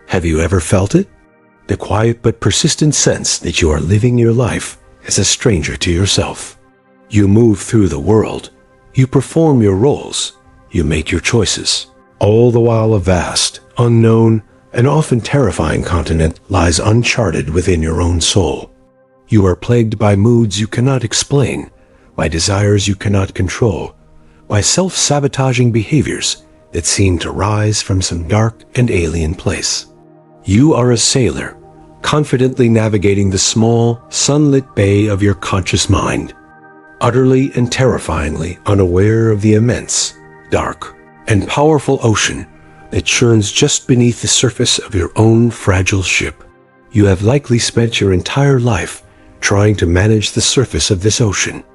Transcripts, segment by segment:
Have you ever felt it? The quiet but persistent sense that you are living your life as a stranger to yourself. You move through the world, you perform your roles, you make your choices. All the while a vast, unknown, and often terrifying continent lies uncharted within your own soul. You are plagued by moods you cannot explain, by desires you cannot control, by self-sabotaging behaviors that seem to rise from some dark and alien place. You are a sailor, confidently navigating the small, sunlit bay of your conscious mind, utterly and terrifyingly unaware of the immense, dark, and powerful ocean that churns just beneath the surface of your own fragile ship. You have likely spent your entire life trying to manage the surface of this ocean.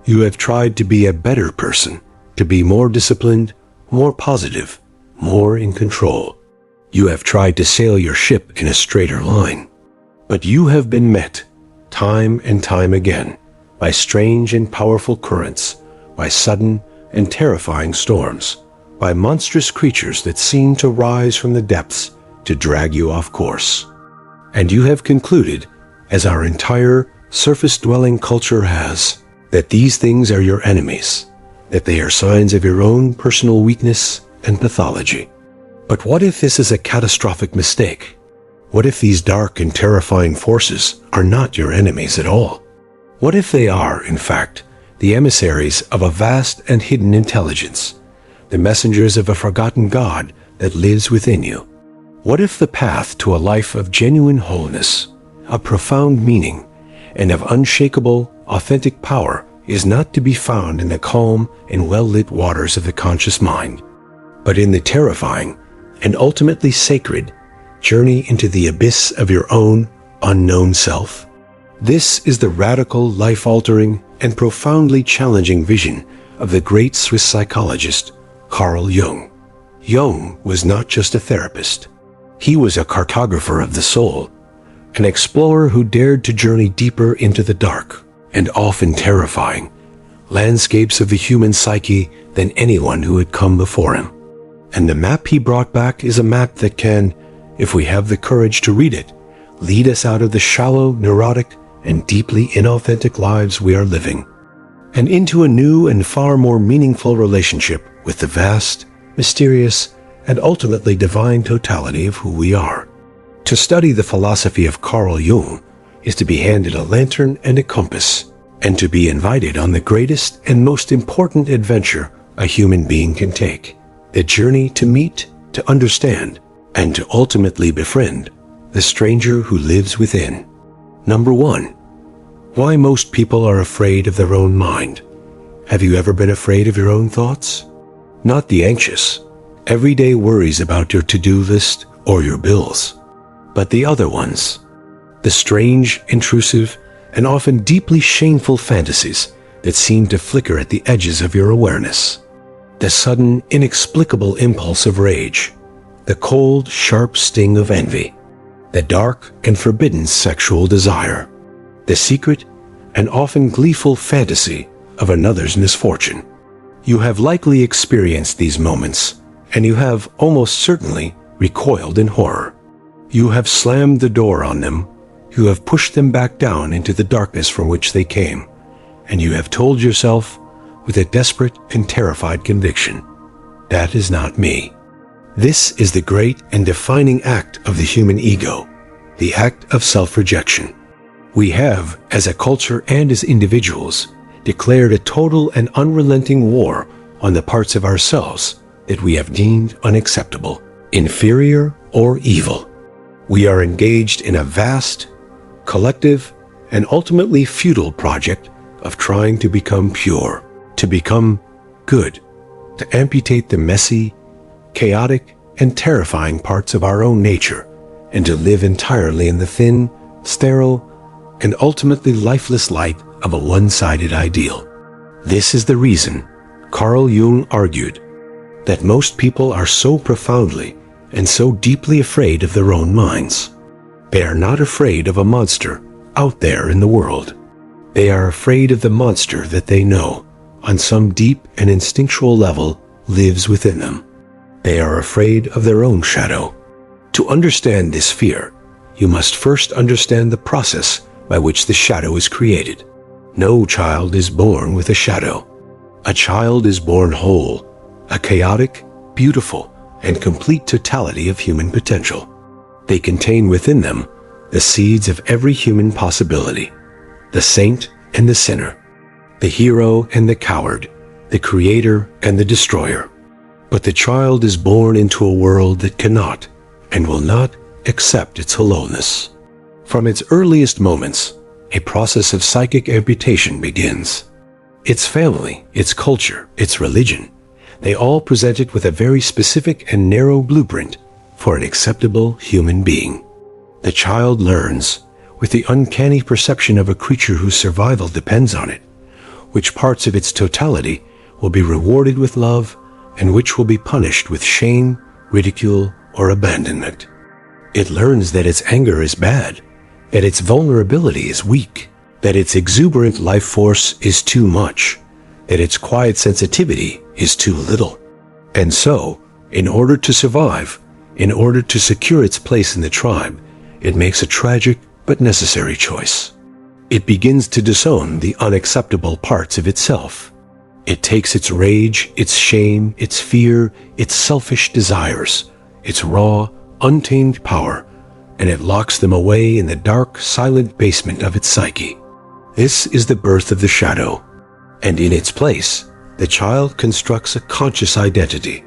You have tried to be a better person, to be more disciplined, more positive, more in control. You have tried to sail your ship in a straighter line. But you have been met, time and time again, by strange and powerful currents, by sudden and terrifying storms, by monstrous creatures that seem to rise from the depths to drag you off course. And you have concluded, as our entire surface-dwelling culture has, that these things are your enemies, that they are signs of your own personal weakness and pathology. But what if this is a catastrophic mistake? What if these dark and terrifying forces are not your enemies at all? What if they are, in fact, the emissaries of a vast and hidden intelligence, the messengers of a forgotten God that lives within you? What if the path to a life of genuine wholeness, of profound meaning, and of unshakable, authentic power is not to be found in the calm and well-lit waters of the conscious mind, but in the terrifying and ultimately sacred journey into the abyss of your own unknown self? This is the radical, life-altering, and profoundly challenging vision of the great Swiss psychologist Carl Jung. Jung was not just a therapist. He was a cartographer of the soul, an explorer who dared to journey deeper into the dark and often terrifying landscapes of the human psyche than anyone who had come before him. And the map he brought back is a map that can, if we have the courage to read it, lead us out of the shallow, neurotic, and deeply inauthentic lives we are living, and into a new and far more meaningful relationship with the vast, mysterious, and ultimately divine totality of who we are. To study the philosophy of Carl Jung is to be handed a lantern and a compass, and to be invited on the greatest and most important adventure a human being can take, the journey to meet, to understand, and to ultimately befriend the stranger who lives within. Number 1. Why most people are afraid of their own mind. Have you ever been afraid of your own thoughts? Not the anxious, everyday worries about your to-do list or your bills, but the other ones. The strange, intrusive, and often deeply shameful fantasies that seem to flicker at the edges of your awareness. The sudden, inexplicable impulse of rage. The cold, sharp sting of envy. The dark and forbidden sexual desire. The secret and often gleeful fantasy of another's misfortune. You have likely experienced these moments, and you have almost certainly recoiled in horror. You have slammed the door on them, you have pushed them back down into the darkness from which they came, and you have told yourself, with a desperate and terrified conviction, that is not me. This is the great and defining act of the human ego, the act of self-rejection. We have, as a culture and as individuals, declared a total and unrelenting war on the parts of ourselves that we have deemed unacceptable, inferior, or evil. We are engaged in a vast, collective, and ultimately futile project of trying to become pure, to become good, to amputate the messy, chaotic, and terrifying parts of our own nature, and to live entirely in the thin, sterile, and ultimately lifeless light of a one-sided ideal. This is the reason, Carl Jung argued, that most people are so profoundly and so deeply afraid of their own minds. They are not afraid of a monster out there in the world. They are afraid of the monster that they know, on some deep and instinctual level, lives within them. They are afraid of their own shadow. To understand this fear, you must first understand the process by which the shadow is created. No child is born with a shadow. A child is born whole, a chaotic, beautiful, and complete totality of human potential. They contain within them the seeds of every human possibility, the saint and the sinner, the hero and the coward, the creator and the destroyer. But the child is born into a world that cannot and will not accept its hollowness. From its earliest moments, a process of psychic amputation begins. Its family, its culture, its religion, they all present it with a very specific and narrow blueprint for an acceptable human being. The child learns, with the uncanny perception of a creature whose survival depends on it, which parts of its totality will be rewarded with love and which will be punished with shame, ridicule, or abandonment. It learns that its anger is bad, that its vulnerability is weak, that its exuberant life force is too much, that its quiet sensitivity is too little. And so, in order to survive, in order to secure its place in the tribe, it makes a tragic but necessary choice. It begins to disown the unacceptable parts of itself. It takes its rage, its shame, its fear, its selfish desires, its raw, untamed power, and it locks them away in the dark, silent basement of its psyche. This is the birth of the shadow, and in its place, the child constructs a conscious identity,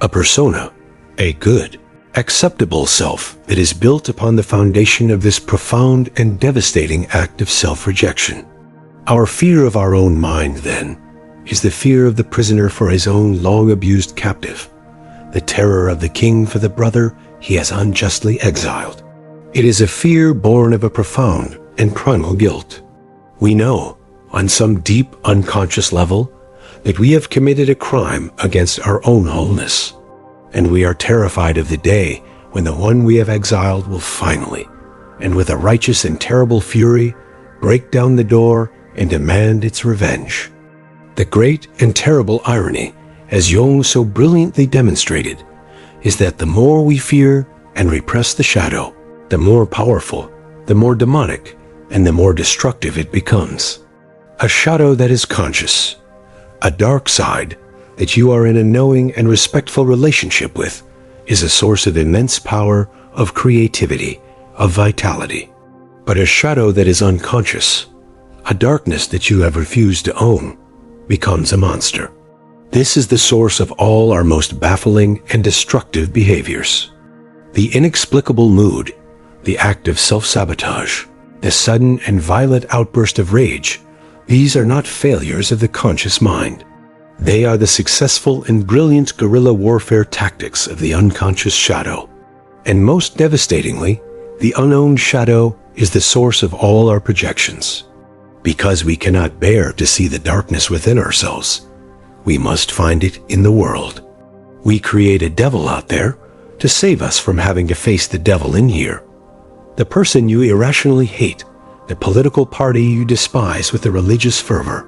a persona, a good, acceptable self that is built upon the foundation of this profound and devastating act of self-rejection. Our fear of our own mind, then, is the fear of the prisoner for his own long-abused captive, the terror of the king for the brother he has unjustly exiled. It is a fear born of a profound and primal guilt. We know, on some deep unconscious level, that we have committed a crime against our own wholeness, and we are terrified of the day when the one we have exiled will finally, and with a righteous and terrible fury, break down the door and demand its revenge. The great and terrible irony, as Jung so brilliantly demonstrated, is that the more we fear and repress the shadow, the more powerful, the more demonic, and the more destructive it becomes. A shadow that is conscious, a dark side that you are in a knowing and respectful relationship with, is a source of immense power, of creativity, of vitality. But a shadow that is unconscious, a darkness that you have refused to own, becomes a monster. This is the source of all our most baffling and destructive behaviors. The inexplicable mood, the act of self-sabotage, the sudden and violent outburst of rage, these are not failures of the conscious mind. They are the successful and brilliant guerrilla warfare tactics of the unconscious shadow. And most devastatingly, the unowned shadow is the source of all our projections. Because we cannot bear to see the darkness within ourselves, we must find it in the world. We create a devil out there to save us from having to face the devil in here. The person you irrationally hate, the political party you despise with a religious fervor,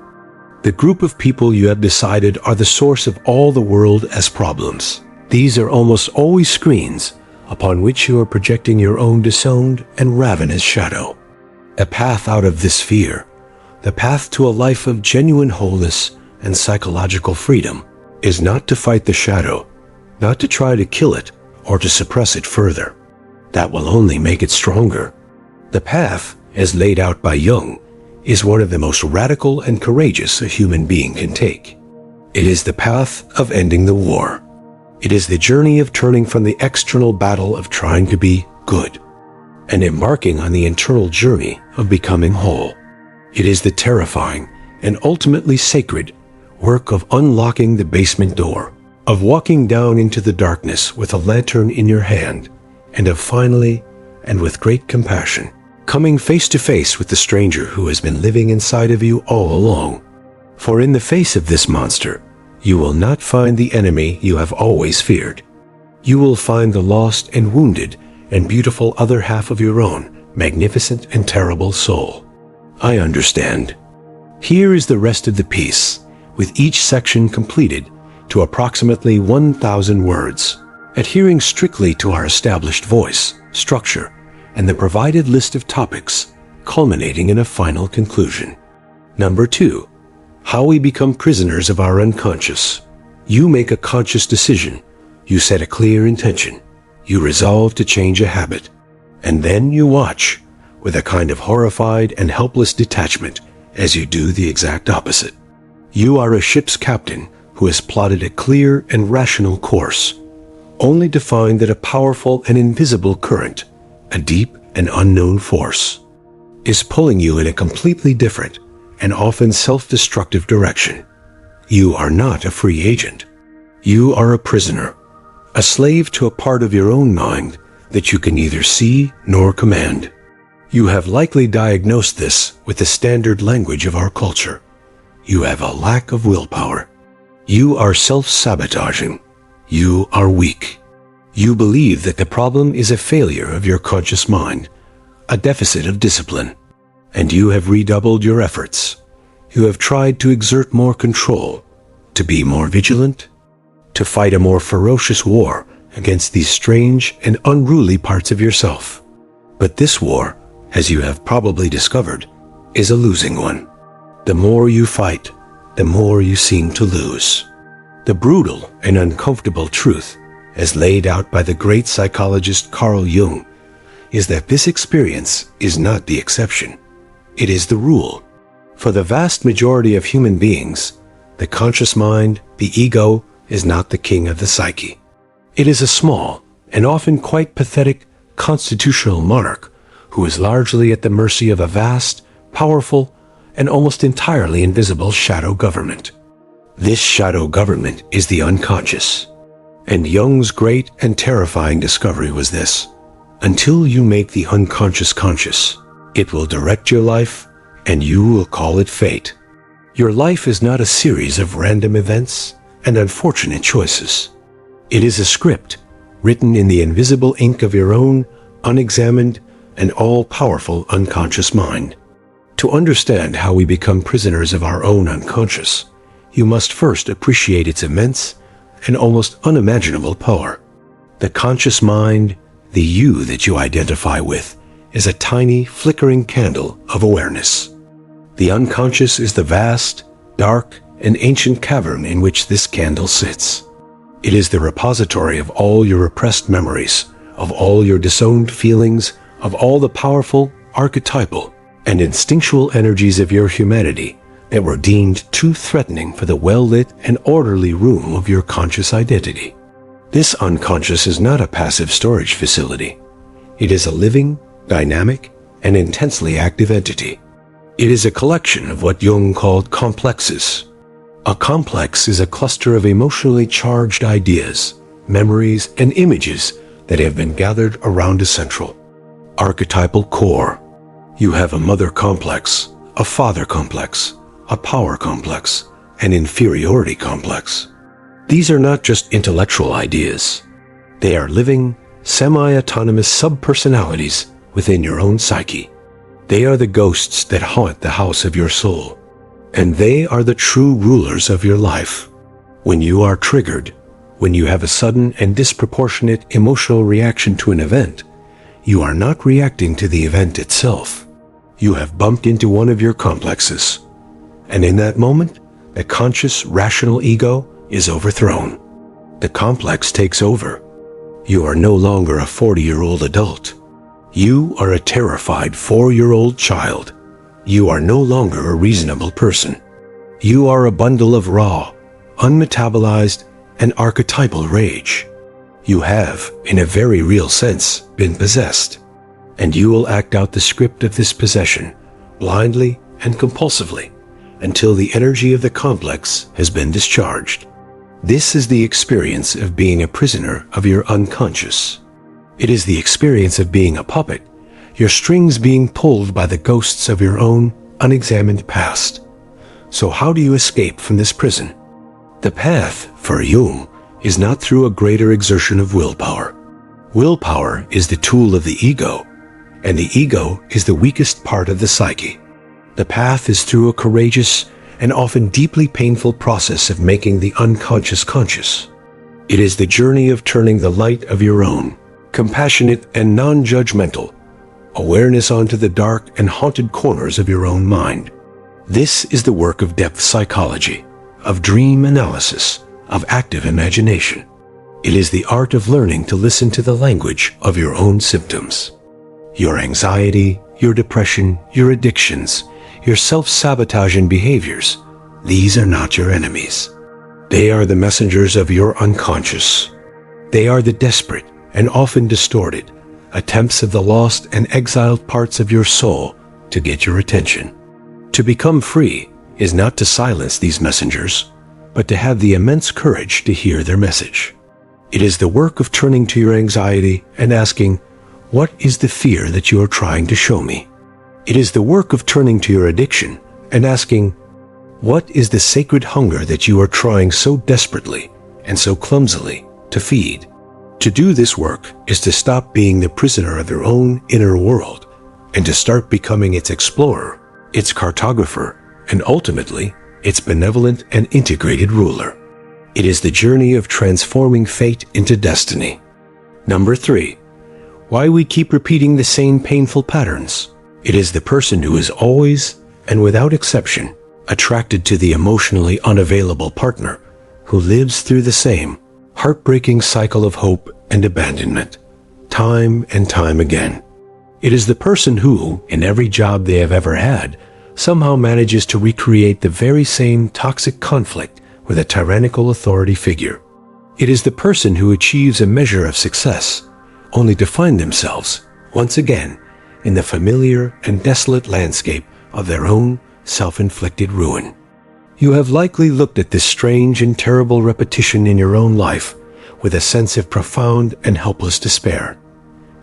the group of people you have decided are the source of all the world as problems. These are almost always screens upon which you are projecting your own disowned and ravenous shadow. A path out of this fear, the path to a life of genuine wholeness and psychological freedom, is not to fight the shadow, not to try to kill it or to suppress it further. That will only make it stronger. The path, as laid out by Jung, is one of the most radical and courageous a human being can take. It is the path of ending the war. It is the journey of turning from the external battle of trying to be good and embarking on the internal journey of becoming whole. It is the terrifying and ultimately sacred work of unlocking the basement door, of walking down into the darkness with a lantern in your hand, and of finally, and with great compassion, coming face to face with the stranger who has been living inside of you all along. For in the face of this monster, you will not find the enemy you have always feared. You will find the lost and wounded and beautiful other half of your own magnificent and terrible soul. I understand. Here is the rest of the piece, with each section completed to approximately 1,000 words. adhering strictly to our established voice, structure, and the provided list of topics, culminating in a final conclusion. Number 2. How we become prisoners of our unconscious. You make a conscious decision. You set a clear intention. You resolve to change a habit. And then you watch, with a kind of horrified and helpless detachment, as you do the exact opposite. You are a ship's captain who has plotted a clear and rational course, only to find that a powerful and invisible current, a deep and unknown force, is pulling you in a completely different and often self-destructive direction. You are not a free agent. You are a prisoner, a slave to a part of your own mind that you can neither see nor command. You have likely diagnosed this with the standard language of our culture. You have a lack of willpower. You are self-sabotaging. You are weak. You believe that the problem is a failure of your conscious mind, a deficit of discipline, and you have redoubled your efforts. You have tried to exert more control, to be more vigilant, to fight a more ferocious war against these strange and unruly parts of yourself. But this war, as you have probably discovered, is a losing one. The more you fight, the more you seem to lose. The brutal and uncomfortable truth, as laid out by the great psychologist Carl Jung, is that this experience is not the exception. It is the rule. For the vast majority of human beings, the conscious mind, the ego, is not the king of the psyche. It is a small and often quite pathetic constitutional monarch who is largely at the mercy of a vast, powerful, and almost entirely invisible shadow government. This shadow government is the unconscious. And Jung's great and terrifying discovery was this: until you make the unconscious conscious, it will direct your life, and you will call it fate. Your life is not a series of random events and unfortunate choices. It is a script written in the invisible ink of your own unexamined and all-powerful unconscious mind. To understand how we become prisoners of our own unconscious, you must first appreciate its immense and almost unimaginable power. The conscious mind, the you that you identify with, is a tiny, flickering candle of awareness. The unconscious is the vast, dark, and ancient cavern in which this candle sits. It is the repository of all your repressed memories, of all your disowned feelings, of all the powerful, archetypal, and instinctual energies of your humanity that were deemed too threatening for the well-lit and orderly room of your conscious identity. This unconscious is not a passive storage facility. It is a living, dynamic, and intensely active entity. It is a collection of what Jung called complexes. A complex is a cluster of emotionally charged ideas, memories, and images that have been gathered around a central, archetypal core. You have a mother complex, a father complex, a power complex, an inferiority complex. These are not just intellectual ideas. They are living, semi-autonomous subpersonalities within your own psyche. They are the ghosts that haunt the house of your soul, and they are the true rulers of your life. When you are triggered, when you have a sudden and disproportionate emotional reaction to an event, you are not reacting to the event itself. You have bumped into one of your complexes, and in that moment, the conscious, rational ego is overthrown. The complex takes over. You are no longer a 40-year-old adult. You are a terrified 4-year-old child. You are no longer a reasonable person. You are a bundle of raw, unmetabolized, and archetypal rage. You have, in a very real sense, been possessed, and you will act out the script of this possession, blindly and compulsively, until the energy of the complex has been discharged. This is the experience of being a prisoner of your unconscious. It is the experience of being a puppet, your strings being pulled by the ghosts of your own unexamined past. So how do you escape from this prison? The path, for Jung, is not through a greater exertion of willpower. Willpower is the tool of the ego, and the ego is the weakest part of the psyche. The path is through a courageous and often deeply painful process of making the unconscious conscious. It is the journey of turning the light of your own, compassionate and non-judgmental, awareness onto the dark and haunted corners of your own mind. This is the work of depth psychology, of dream analysis, of active imagination. It is the art of learning to listen to the language of your own symptoms. Your anxiety, your depression, your addictions, your self-sabotaging behaviors, these are not your enemies. They are the messengers of your unconscious. They are the desperate and often distorted attempts of the lost and exiled parts of your soul to get your attention. To become free is not to silence these messengers, but to have the immense courage to hear their message. It is the work of turning to your anxiety and asking, what is the fear that you are trying to show me? It is the work of turning to your addiction and asking, what is the sacred hunger that you are trying so desperately and so clumsily to feed? To do this work is to stop being the prisoner of your own inner world and to start becoming its explorer, its cartographer, and ultimately, its benevolent and integrated ruler. It is the journey of transforming fate into destiny. Number 3. Why we keep repeating the same painful patterns. It is the person who is always, and without exception, attracted to the emotionally unavailable partner who lives through the same heartbreaking cycle of hope and abandonment, time and time again. It is the person who, in every job they have ever had, somehow manages to recreate the very same toxic conflict with a tyrannical authority figure. It is the person who achieves a measure of success, only to find themselves, once again, in the familiar and desolate landscape of their own self-inflicted ruin. You have likely looked at this strange and terrible repetition in your own life with a sense of profound and helpless despair.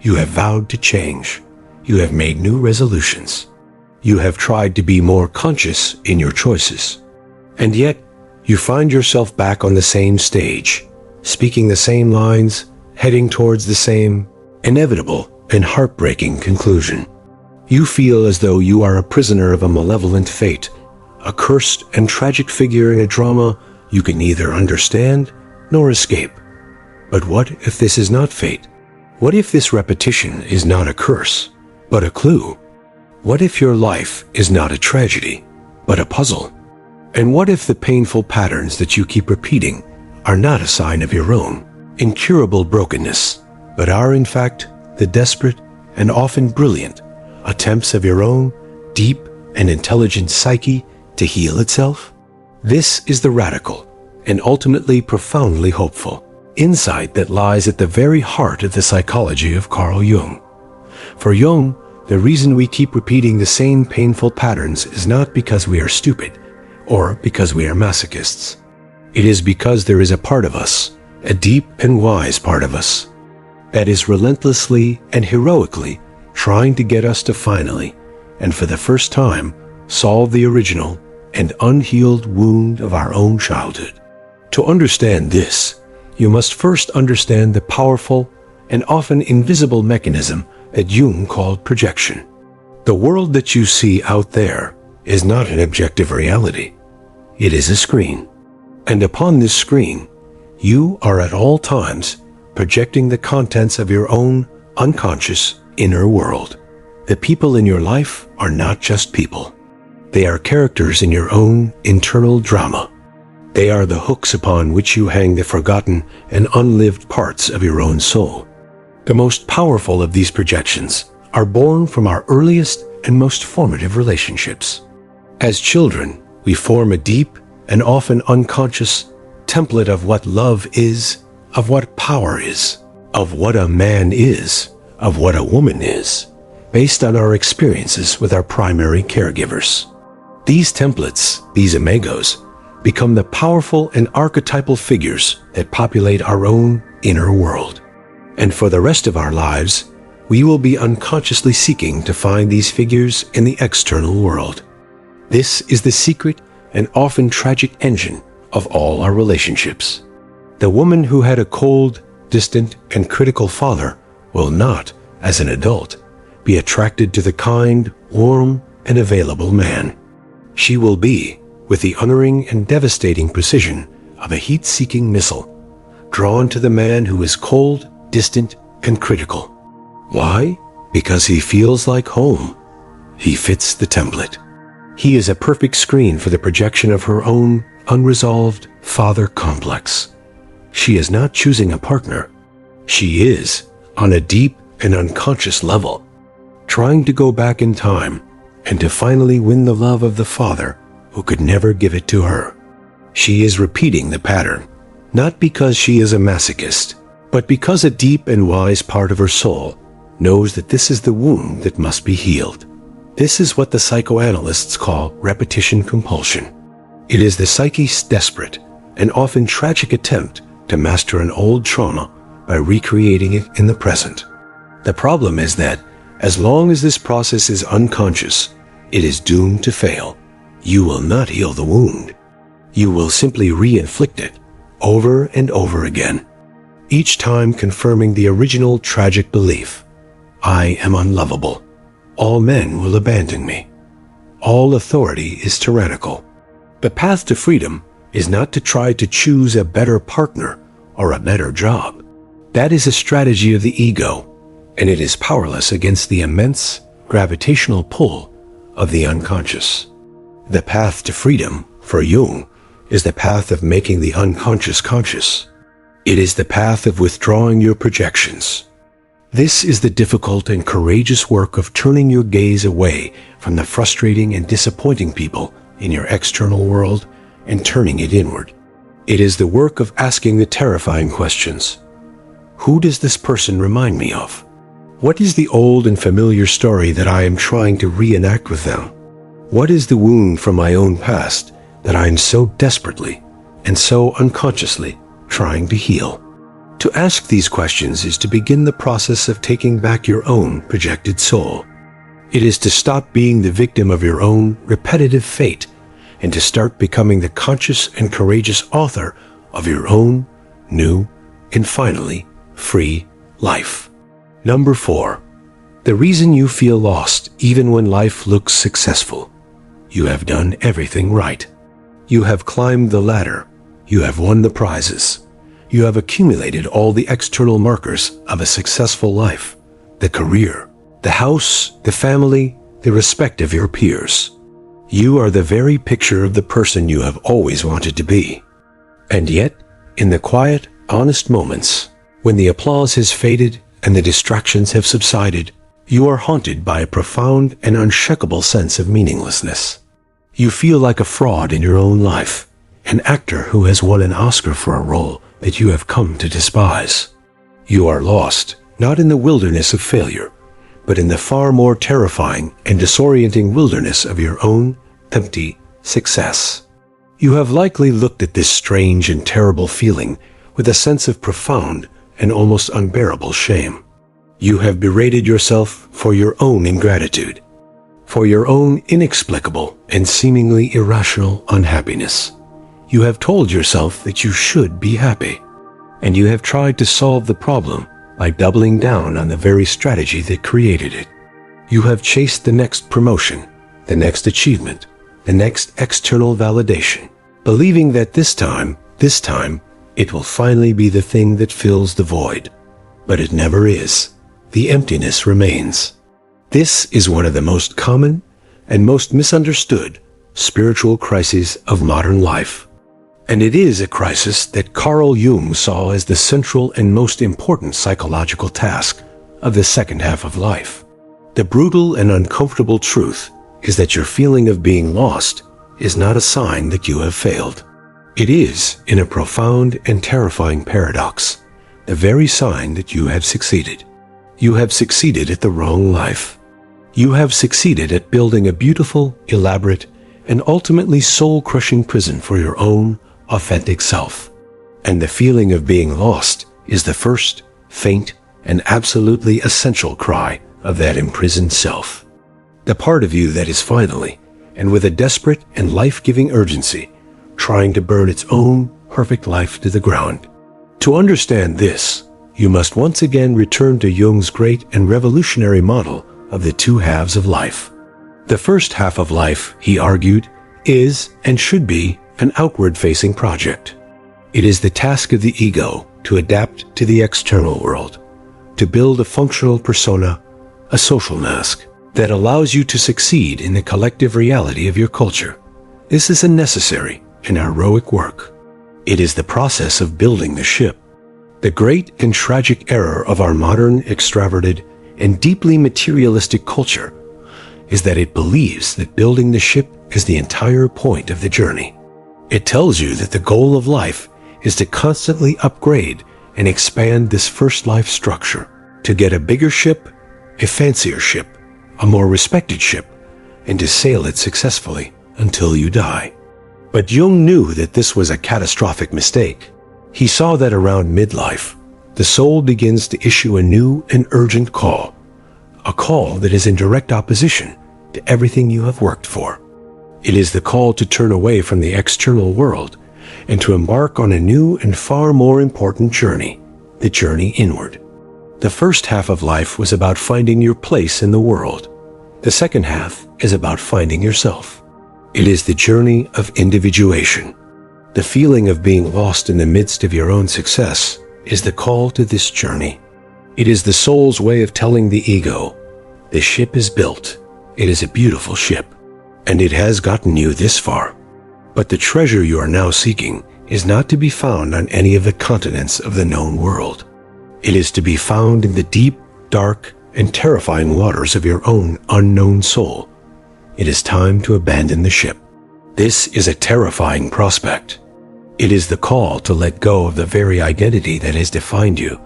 You have vowed to change. You have made new resolutions. You have tried to be more conscious in your choices. And yet, you find yourself back on the same stage, speaking the same lines, heading towards the same inevitable and heartbreaking conclusion. You feel as though you are a prisoner of a malevolent fate, a cursed and tragic figure in a drama you can neither understand nor escape. But what if this is not fate? What if this repetition is not a curse, but a clue? What if your life is not a tragedy, but a puzzle? And what if the painful patterns that you keep repeating are not a sign of your own incurable brokenness, but are in fact the desperate and often brilliant attempts of your own deep and intelligent psyche to heal itself? This is the radical and ultimately profoundly hopeful insight that lies at the very heart of the psychology of Carl Jung. For Jung, the reason we keep repeating the same painful patterns is not because we are stupid or because we are masochists. It is because there is a part of us, a deep and wise part of us, that is relentlessly and heroically trying to get us to finally, and for the first time, solve the original and unhealed wound of our own childhood. To understand this, you must first understand the powerful and often invisible mechanism that Jung called projection. The world that you see out there is not an objective reality. It is a screen. And upon this screen, you are at all times projecting the contents of your own unconscious inner world. The people in your life are not just people. They are characters in your own internal drama. They are the hooks upon which you hang the forgotten and unlived parts of your own soul. The most powerful of these projections are born from our earliest and most formative relationships. As children, we form a deep and often unconscious template of what love is, of what power is, of what a man is, of what a woman is, based on our experiences with our primary caregivers. These templates, these imagos, become the powerful and archetypal figures that populate our own inner world. And for the rest of our lives, we will be unconsciously seeking to find these figures in the external world. This is the secret and often tragic engine of all our relationships. The woman who had a cold, distant, and critical father will not, as an adult, be attracted to the kind, warm, and available man. She will be, with the unerring and devastating precision of a heat-seeking missile, drawn to the man who is cold, distant, and critical. Why? Because he feels like home. He fits the template. He is a perfect screen for the projection of her own unresolved father complex. She is not choosing a partner. She is, on a deep and unconscious level, trying to go back in time and to finally win the love of the father who could never give it to her. She is repeating the pattern, not because she is a masochist, but because a deep and wise part of her soul knows that this is the wound that must be healed. This is what the psychoanalysts call repetition compulsion. It is the psyche's desperate and often tragic attempt to master an old trauma by recreating it in the present. The problem is that, as long as this process is unconscious, it is doomed to fail. You will not heal the wound. You will simply re-inflict it, over and over again, each time confirming the original tragic belief: I am unlovable. All men will abandon me. All authority is tyrannical. The path to freedom is not to try to choose a better partner or a better job. That is a strategy of the ego, and it is powerless against the immense gravitational pull of the unconscious. The path to freedom, for Jung, is the path of making the unconscious conscious. It is the path of withdrawing your projections. This is the difficult and courageous work of turning your gaze away from the frustrating and disappointing people in your external world and turning it inward. It is the work of asking the terrifying questions. Who does this person remind me of? What is the old and familiar story that I am trying to reenact with them? What is the wound from my own past that I am so desperately and so unconsciously trying to heal? To ask these questions is to begin the process of taking back your own projected soul. It is to stop being the victim of your own repetitive fate and to start becoming the conscious and courageous author of your own new and finally free life. Number 4. The reason you feel lost even when life looks successful. You have done everything right. You have climbed the ladder. You have won the prizes. You have accumulated all the external markers of a successful life: the career, the house, the family, the respect of your peers. You are the very picture of the person you have always wanted to be. And yet, in the quiet, honest moments, when the applause has faded and the distractions have subsided, you are haunted by a profound and unshakable sense of meaninglessness. You feel like a fraud in your own life, an actor who has won an Oscar for a role that you have come to despise. You are lost, not in the wilderness of failure, but in the far more terrifying and disorienting wilderness of your own empty success. You have likely looked at this strange and terrible feeling with a sense of profound and almost unbearable shame. You have berated yourself for your own ingratitude, for your own inexplicable and seemingly irrational unhappiness. You have told yourself that you should be happy, and you have tried to solve the problem by doubling down on the very strategy that created it. You have chased the next promotion, the next achievement, the next external validation, believing that this time, it will finally be the thing that fills the void. But it never is. The emptiness remains. This is one of the most common and most misunderstood spiritual crises of modern life. And it is a crisis that Carl Jung saw as the central and most important psychological task of the second half of life. The brutal and uncomfortable truth is that your feeling of being lost is not a sign that you have failed. It is, in a profound and terrifying paradox, the very sign that you have succeeded. You have succeeded at the wrong life. You have succeeded at building a beautiful, elaborate, and ultimately soul-crushing prison for your own authentic self. And the feeling of being lost is the first, faint, and absolutely essential cry of that imprisoned self. The part of you that is finally, and with a desperate and life-giving urgency, trying to burn its own perfect life to the ground. To understand this, you must once again return to Jung's great and revolutionary model of the two halves of life. The first half of life, he argued, is and should be an outward-facing project. It is the task of the ego to adapt to the external world, to build a functional persona, a social mask that allows you to succeed in the collective reality of your culture. This is a necessary and heroic work. It is the process of building the ship. The great and tragic error of our modern, extroverted, and deeply materialistic culture is that it believes that building the ship is the entire point of the journey. It tells you that the goal of life is to constantly upgrade and expand this first life structure, to get a bigger ship, a fancier ship, a more respected ship, and to sail it successfully until you die. But Jung knew that this was a catastrophic mistake. He saw that around midlife, the soul begins to issue a new and urgent call, a call that is in direct opposition to everything you have worked for. It is the call to turn away from the external world and to embark on a new and far more important journey, the journey inward. The first half of life was about finding your place in the world. The second half is about finding yourself. It is the journey of individuation. The feeling of being lost in the midst of your own success is the call to this journey. It is the soul's way of telling the ego, the ship is built, it is a beautiful ship, and it has gotten you this far. But the treasure you are now seeking is not to be found on any of the continents of the known world. It is to be found in the deep, dark, and terrifying waters of your own unknown soul. It is time to abandon the ship. This is a terrifying prospect. It is the call to let go of the very identity that has defined you,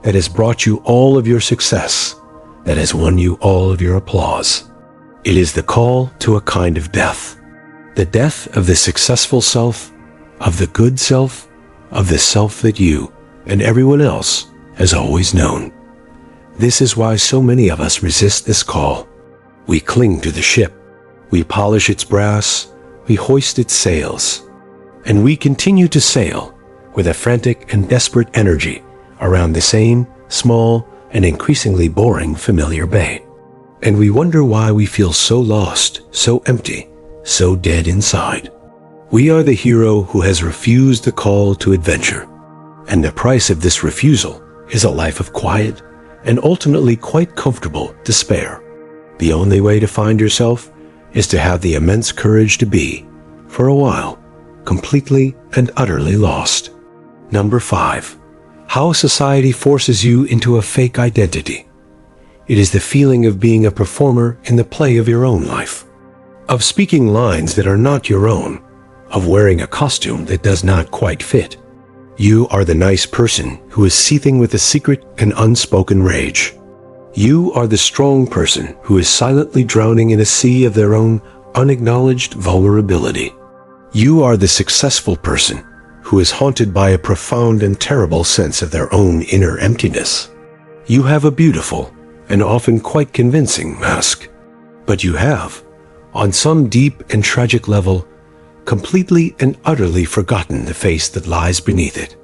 that has brought you all of your success, that has won you all of your applause. It is the call to a kind of death. The death of the successful self, of the good self, of the self that you and everyone else has always known. This is why so many of us resist this call. We cling to the ship. We polish its brass. We hoist its sails. And we continue to sail with a frantic and desperate energy around the same small and increasingly boring familiar bay. And we wonder why we feel so lost, so empty, so dead inside. We are the hero who has refused the call to adventure. And the price of this refusal is a life of quiet and ultimately quite comfortable despair. The only way to find yourself is to have the immense courage to be, for a while, completely and utterly lost. Number 5. How society forces you into a fake identity. It is the feeling of being a performer in the play of your own life, of speaking lines that are not your own, of wearing a costume that does not quite fit. You are the nice person who is seething with a secret and unspoken rage. You are the strong person who is silently drowning in a sea of their own unacknowledged vulnerability. You are the successful person who is haunted by a profound and terrible sense of their own inner emptiness. You have a beautiful and often quite convincing mask, but you have, on some deep and tragic level, completely and utterly forgotten the face that lies beneath it.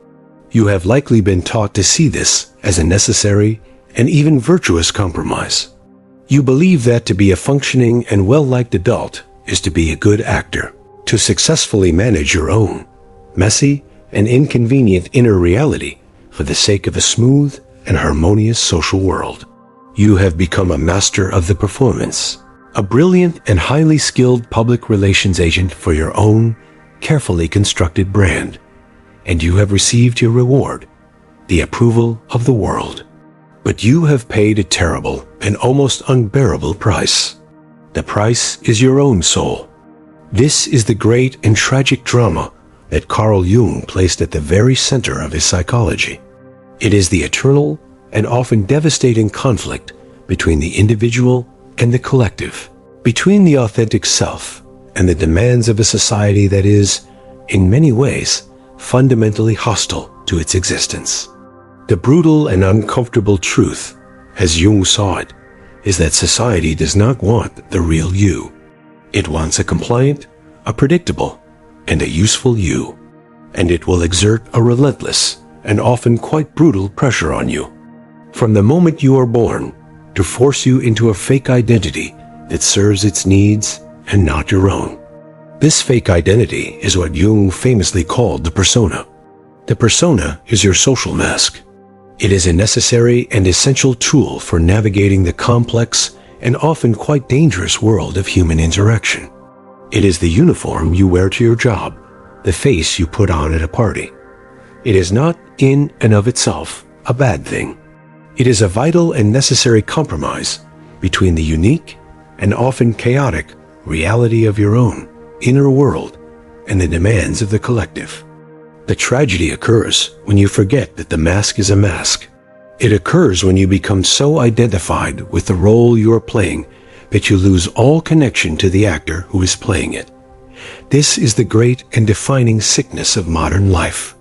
You have likely been taught to see this as a necessary and even virtuous compromise. You believe that to be a functioning and well-liked adult is to be a good actor, to successfully manage your own messy and inconvenient inner reality for the sake of a smooth and harmonious social world. You have become a master of the performance, a brilliant and highly skilled public relations agent for your own carefully constructed brand, and you have received your reward, the approval of the world. But you have paid a terrible and almost unbearable price. The price is your own soul. This is the great and tragic drama that Carl Jung placed at the very center of his psychology. It is the eternal and often devastating conflict between the individual and the collective, between the authentic self and the demands of a society that is, in many ways, fundamentally hostile to its existence. The brutal and uncomfortable truth, as Jung saw it, is that society does not want the real you. It wants a compliant, a predictable, and a useful you, and it will exert a relentless and often quite brutal pressure on you, from the moment you are born, to force you into a fake identity that serves its needs and not your own. This fake identity is what Jung famously called the persona. The persona is your social mask. It is a necessary and essential tool for navigating the complex and often quite dangerous world of human interaction. It is the uniform you wear to your job, the face you put on at a party. It is not, in and of itself, a bad thing. It is a vital and necessary compromise between the unique and often chaotic reality of your own inner world and the demands of the collective. The tragedy occurs when you forget that the mask is a mask. It occurs when you become so identified with the role you are playing that you lose all connection to the actor who is playing it. This is the great and defining sickness of modern life.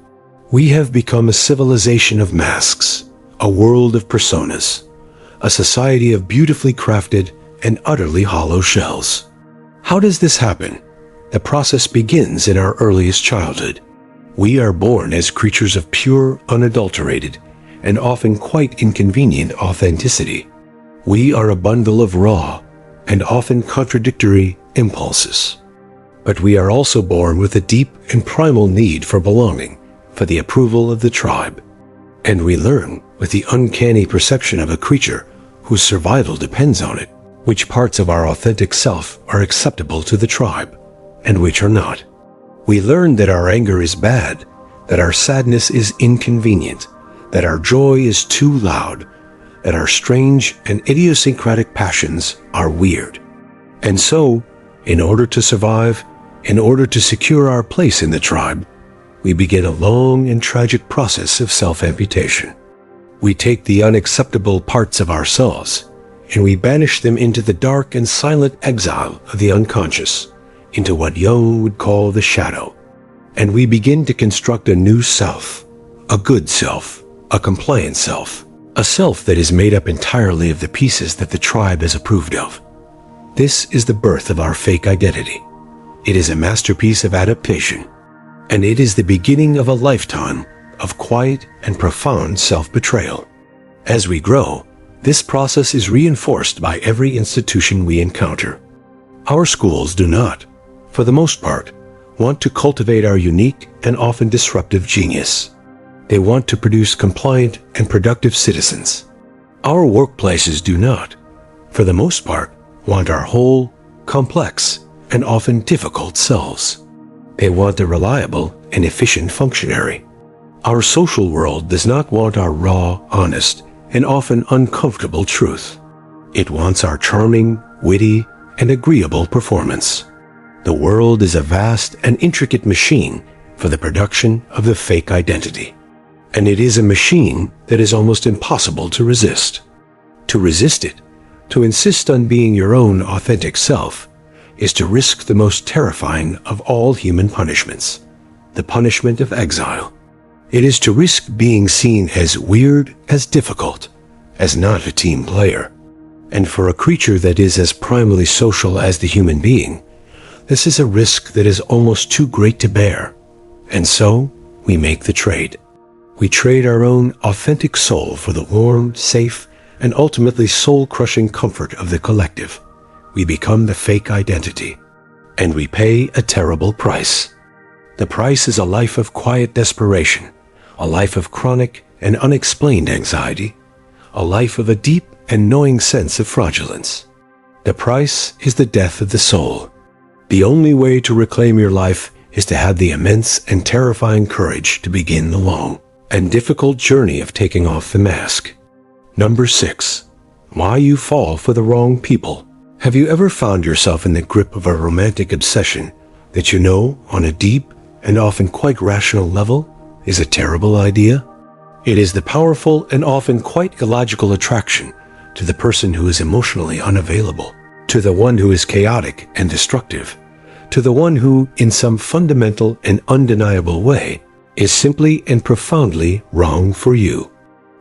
We have become a civilization of masks, a world of personas, a society of beautifully crafted and utterly hollow shells. How does this happen? The process begins in our earliest childhood. We are born as creatures of pure, unadulterated, and often quite inconvenient authenticity. We are a bundle of raw and often contradictory impulses. But we are also born with a deep and primal need for belonging, for the approval of the tribe. And we learn, with the uncanny perception of a creature whose survival depends on it, which parts of our authentic self are acceptable to the tribe, and which are not. We learn that our anger is bad, that our sadness is inconvenient, that our joy is too loud, that our strange and idiosyncratic passions are weird. And so, in order to survive, in order to secure our place in the tribe, we begin a long and tragic process of self-amputation. We take the unacceptable parts of ourselves, and we banish them into the dark and silent exile of the unconscious, into what Jung would call the shadow. And we begin to construct a new self, a good self, a compliant self, a self that is made up entirely of the pieces that the tribe has approved of. This is the birth of our fake identity. It is a masterpiece of adaptation, and it is the beginning of a lifetime of quiet and profound self-betrayal. As we grow, this process is reinforced by every institution we encounter. Our schools do not, for the most part, want to cultivate our unique and often disruptive genius. They want to produce compliant and productive citizens. Our workplaces do not, for the most part, want our whole, complex, and often difficult selves. They want a reliable and efficient functionary. Our social world does not want our raw, honest, and often uncomfortable truth. It wants our charming, witty, and agreeable performance. The world is a vast and intricate machine for the production of the fake identity. And it is a machine that is almost impossible to resist. To resist it, to insist on being your own authentic self, is to risk the most terrifying of all human punishments, the punishment of exile. It is to risk being seen as weird, as difficult, as not a team player. And for a creature that is as primally social as the human being, this is a risk that is almost too great to bear. And so, we make the trade. We trade our own authentic soul for the warm, safe, and ultimately soul-crushing comfort of the collective. We become the fake identity, and we pay a terrible price. The price is a life of quiet desperation, a life of chronic and unexplained anxiety, a life of a deep and gnawing sense of fraudulence. The price is the death of the soul. The only way to reclaim your life is to have the immense and terrifying courage to begin the long and difficult journey of taking off the mask. Number 6. Why you fall for the wrong people. Have you ever found yourself in the grip of a romantic obsession that you know, on a deep and often quite rational level, is a terrible idea? It is the powerful and often quite illogical attraction to the person who is emotionally unavailable, to the one who is chaotic and destructive, to the one who, in some fundamental and undeniable way, is simply and profoundly wrong for you.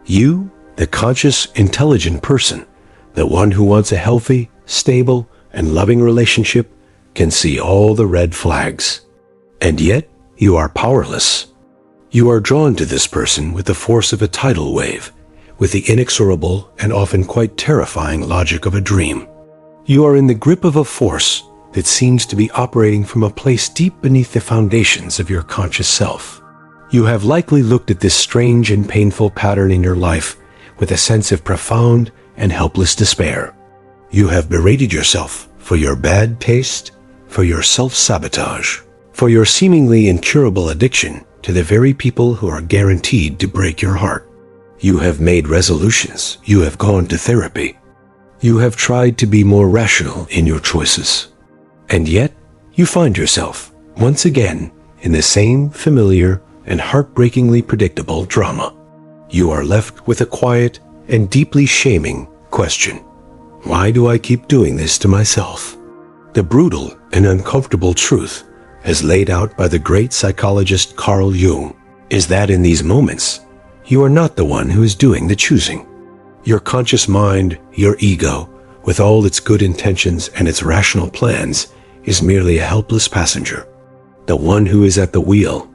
You, the conscious, intelligent person, the one who wants a healthy, stable, and loving relationship, can see all the red flags. And yet, you are powerless. You are drawn to this person with the force of a tidal wave, with the inexorable and often quite terrifying logic of a dream. You are in the grip of a force that seems to be operating from a place deep beneath the foundations of your conscious self. You have likely looked at this strange and painful pattern in your life with a sense of profound and helpless despair. You have berated yourself for your bad taste, for your self-sabotage, for your seemingly incurable addiction to the very people who are guaranteed to break your heart. You have made resolutions. You have gone to therapy. You have tried to be more rational in your choices. And yet, you find yourself, once again, in the same familiar and heartbreakingly predictable drama. You are left with a quiet and deeply shaming question. Why do I keep doing this to myself? The brutal and uncomfortable truth, as laid out by the great psychologist Carl Jung, is that in these moments, you are not the one who is doing the choosing. Your conscious mind, your ego, with all its good intentions and its rational plans, is merely a helpless passenger. The one who is at the wheel,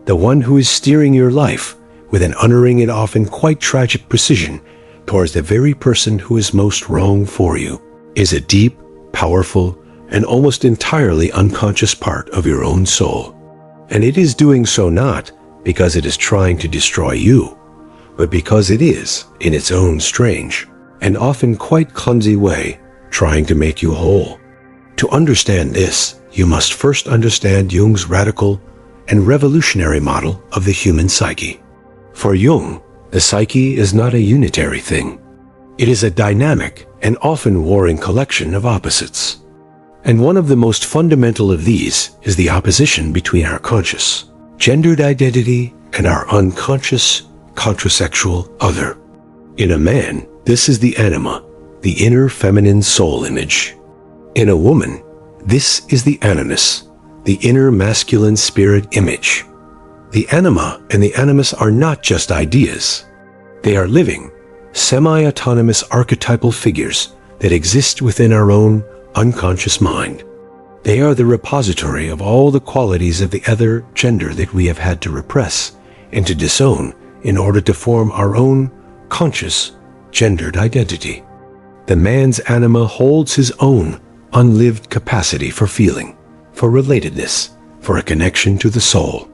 the one who is steering your life with an unerring and often quite tragic precision towards the very person who is most wrong for you, is a deep, powerful, and almost entirely unconscious part of your own soul. And it is doing so not because it is trying to destroy you, but because it is, in its own strange and often quite clumsy way, trying to make you whole. To understand this, you must first understand Jung's radical and revolutionary model of the human psyche. For Jung, the psyche is not a unitary thing. It is a dynamic and often warring collection of opposites. And one of the most fundamental of these is the opposition between our conscious, gendered identity and our unconscious, contrasexual other. In a man, this is the anima, the inner feminine soul image. In a woman, this is the animus, the inner masculine spirit image. The anima and the animus are not just ideas. They are living, semi-autonomous archetypal figures that exist within our own unconscious mind. They are the repository of all the qualities of the other gender that we have had to repress and to disown in order to form our own conscious, gendered identity. The man's anima holds his own unlived capacity for feeling, for relatedness, for a connection to the soul.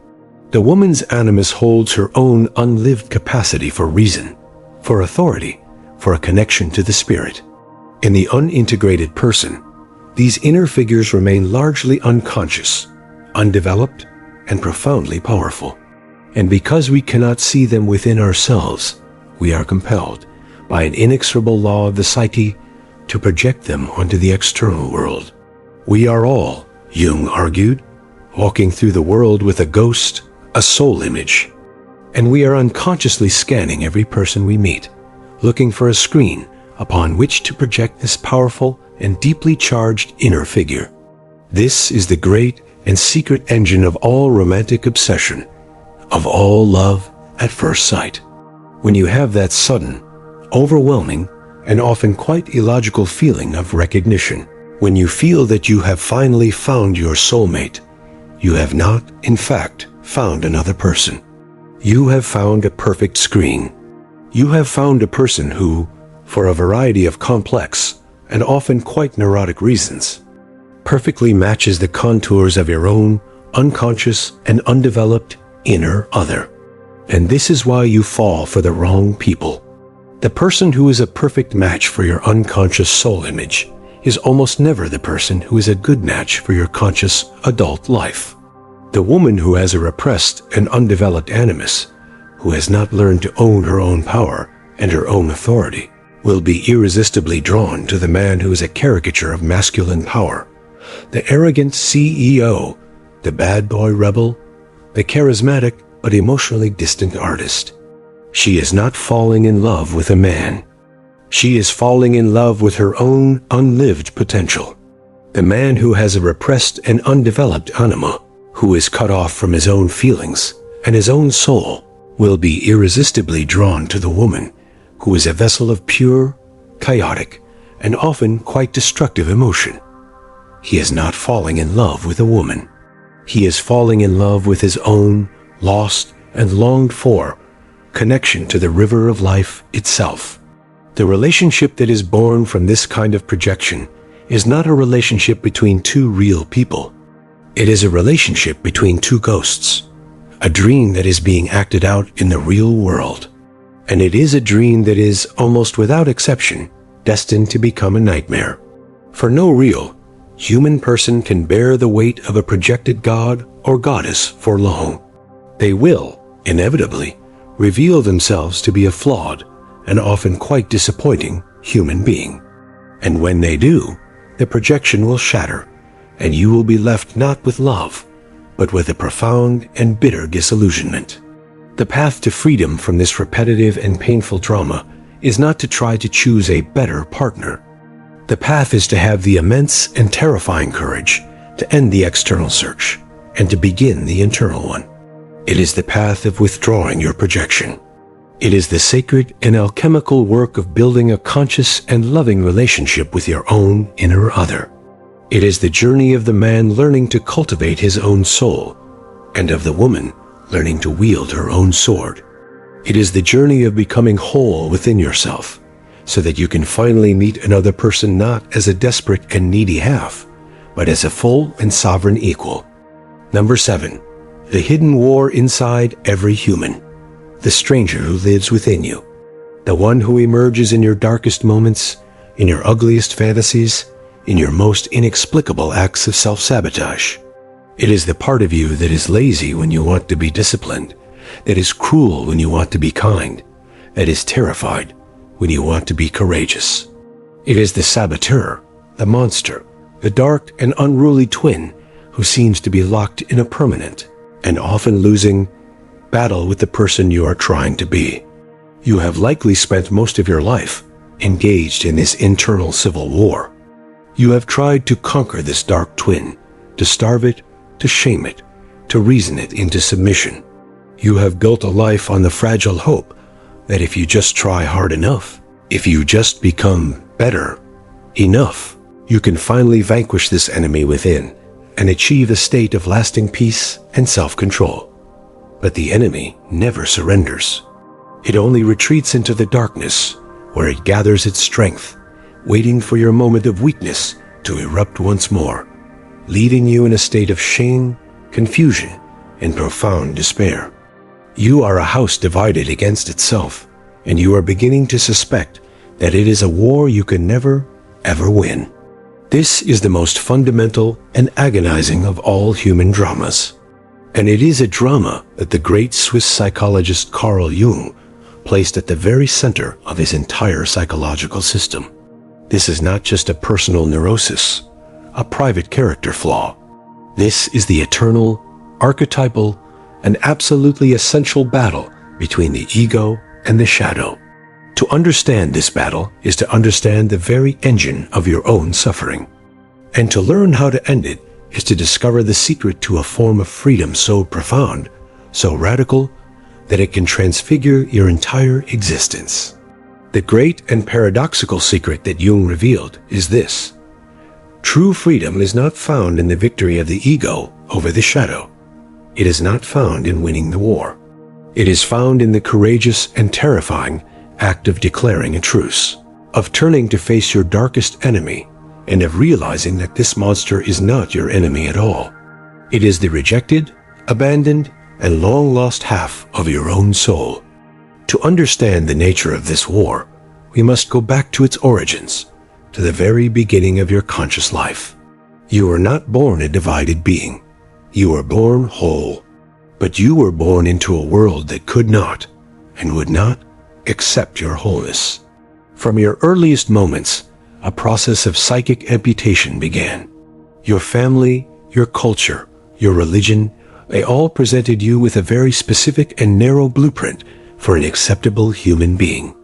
The woman's animus holds her own unlived capacity for reason, for authority, for a connection to the spirit. In the unintegrated person, these inner figures remain largely unconscious, undeveloped, and profoundly powerful. And because we cannot see them within ourselves, we are compelled, by an inexorable law of the psyche, to project them onto the external world. We are all, Jung argued, walking through the world with a ghost, a soul image. And we are unconsciously scanning every person we meet, looking for a screen upon which to project this powerful and deeply charged inner figure. This is the great and secret engine of all romantic obsession, of all love at first sight. When you have that sudden, overwhelming, and often quite illogical feeling of recognition, when you feel that you have finally found your soulmate, you have not, in fact, found another person. You have found a perfect screen. You have found a person who, for a variety of complex and often quite neurotic reasons, perfectly matches the contours of your own unconscious and undeveloped inner other. And this is why you fall for the wrong people. The person who is a perfect match for your unconscious soul image is almost never the person who is a good match for your conscious adult life. The woman who has a repressed and undeveloped animus, who has not learned to own her own power and her own authority, will be irresistibly drawn to the man who is a caricature of masculine power, the arrogant CEO, the bad boy rebel, the charismatic but emotionally distant artist. She is not falling in love with a man. She is falling in love with her own unlived potential. The man who has a repressed and undeveloped anima, who is cut off from his own feelings and his own soul, will be irresistibly drawn to the woman who is a vessel of pure, chaotic, and often quite destructive emotion. He is not falling in love with a woman. He is falling in love with his own lost and longed for connection to the river of life itself. The relationship that is born from this kind of projection is not a relationship between two real people. It is a relationship between two ghosts, a dream that is being acted out in the real world. And it is a dream that is, almost without exception, destined to become a nightmare. For no real, human person can bear the weight of a projected god or goddess for long. They will, inevitably, reveal themselves to be a flawed and often quite disappointing human being. And when they do, the projection will shatter, and you will be left not with love, but with a profound and bitter disillusionment. The path to freedom from this repetitive and painful trauma is not to try to choose a better partner. The path is to have the immense and terrifying courage to end the external search and to begin the internal one. It is the path of withdrawing your projection. It is the sacred and alchemical work of building a conscious and loving relationship with your own inner other. It is the journey of the man learning to cultivate his own soul, and of the woman learning to wield her own sword. It is the journey of becoming whole within yourself, so that you can finally meet another person not as a desperate and needy half, but as a full and sovereign equal. Number 7. The hidden war inside every human. The stranger who lives within you. The one who emerges in your darkest moments, in your ugliest fantasies, in your most inexplicable acts of self-sabotage. It is the part of you that is lazy when you want to be disciplined, that is cruel when you want to be kind, that is terrified when you want to be courageous. It is the saboteur, the monster, the dark and unruly twin who seems to be locked in a permanent and often losing battle with the person you are trying to be. You have likely spent most of your life engaged in this internal civil war. You have tried to conquer this dark twin, to starve it, to shame it, to reason it into submission. You have built a life on the fragile hope that if you just try hard enough, if you just become better enough, you can finally vanquish this enemy within and achieve a state of lasting peace and self-control. But the enemy never surrenders. It only retreats into the darkness, where it gathers its strength, waiting for your moment of weakness to erupt once more, leaving you in a state of shame, confusion, and profound despair. You are a house divided against itself, and you are beginning to suspect that it is a war you can never, ever win. This is the most fundamental and agonizing of all human dramas. And it is a drama that the great Swiss psychologist Carl Jung placed at the very center of his entire psychological system. This is not just a personal neurosis, a private character flaw. This is the eternal, archetypal, and absolutely essential battle between the ego and the shadow. To understand this battle is to understand the very engine of your own suffering. And to learn how to end it is to discover the secret to a form of freedom so profound, so radical, that it can transfigure your entire existence. The great and paradoxical secret that Jung revealed is this: true freedom is not found in the victory of the ego over the shadow. It is not found in winning the war. It is found in the courageous and terrifying act of declaring a truce, of turning to face your darkest enemy, and of realizing that this monster is not your enemy at all. It is the rejected, abandoned, and long-lost half of your own soul. To understand the nature of this war, we must go back to its origins, to the very beginning of your conscious life. You were not born a divided being. You were born whole. But you were born into a world that could not, and would not, accept your wholeness. From your earliest moments, a process of psychic amputation began. Your family, your culture, your religion, they all presented you with a very specific and narrow blueprint for an acceptable human being.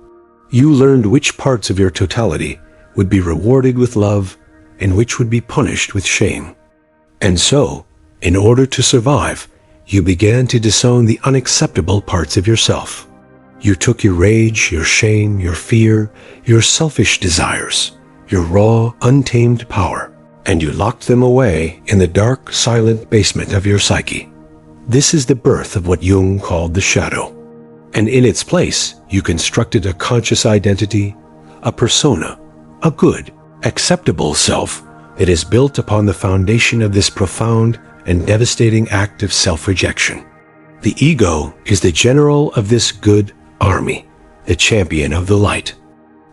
You learned which parts of your totality would be rewarded with love and which would be punished with shame. And so, in order to survive, you began to disown the unacceptable parts of yourself. You took your rage, your shame, your fear, your selfish desires, your raw, untamed power, and you locked them away in the dark, silent basement of your psyche. This is the birth of what Jung called the shadow. And in its place, you constructed a conscious identity, a persona, a good, acceptable self that is built upon the foundation of this profound and devastating act of self-rejection. The ego is the general of this good army, the champion of the light,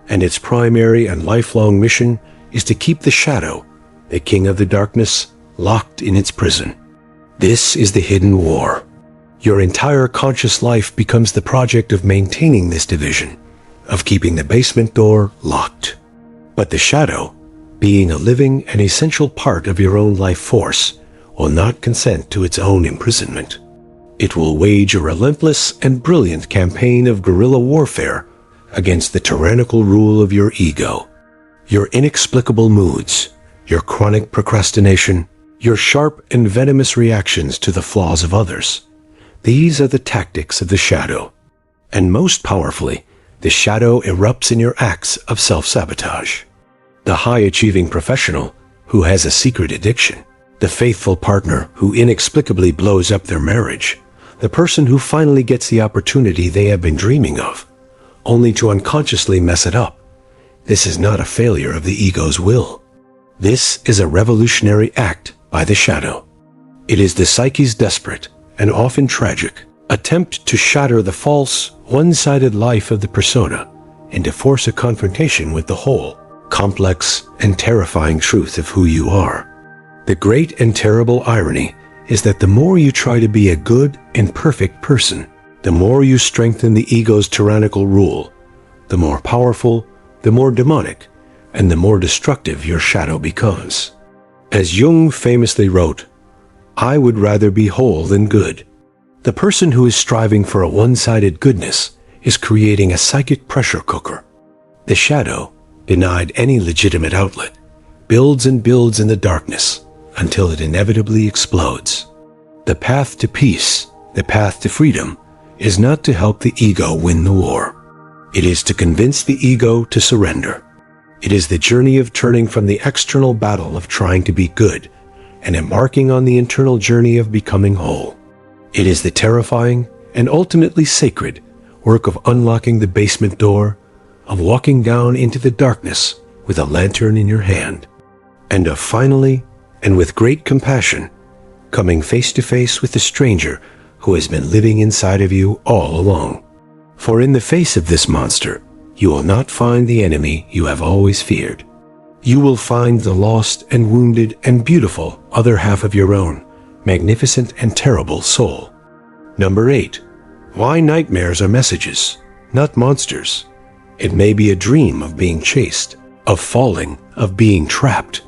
and its primary and lifelong mission is to keep the shadow, the king of the darkness, locked in its prison. This is the hidden war. Your entire conscious life becomes the project of maintaining this division, of keeping the basement door locked. But the shadow, being a living and essential part of your own life force, will not consent to its own imprisonment. It will wage a relentless and brilliant campaign of guerrilla warfare against the tyrannical rule of your ego. Your inexplicable moods, your chronic procrastination, your sharp and venomous reactions to the flaws of others. These are the tactics of the shadow. And most powerfully, the shadow erupts in your acts of self-sabotage. The high-achieving professional who has a secret addiction, the faithful partner who inexplicably blows up their marriage, the person who finally gets the opportunity they have been dreaming of, only to unconsciously mess it up. This is not a failure of the ego's will. This is a revolutionary act by the shadow. It is the psyche's desperate and often tragic attempt to shatter the false, one-sided life of the persona and to force a confrontation with the whole, complex and terrifying truth of who you are. The great and terrible irony is that the more you try to be a good and perfect person, the more you strengthen the ego's tyrannical rule, the more powerful, the more demonic, and the more destructive your shadow becomes. As Jung famously wrote, "I would rather be whole than good." The person who is striving for a one-sided goodness is creating a psychic pressure cooker. The shadow, denied any legitimate outlet, builds and builds in the darkness until it inevitably explodes. The path to peace, the path to freedom, is not to help the ego win the war. It is to convince the ego to surrender. It is the journey of turning from the external battle of trying to be good and embarking on the internal journey of becoming whole. It is the terrifying and ultimately sacred work of unlocking the basement door, of walking down into the darkness with a lantern in your hand, and of finally, and with great compassion, coming face to face with the stranger who has been living inside of you all along. For in the face of this monster, you will not find the enemy you have always feared. You will find the lost and wounded and beautiful other half of your own, magnificent and terrible soul. Number 8. Why nightmares are messages, not monsters. It may be a dream of being chased, of falling, of being trapped,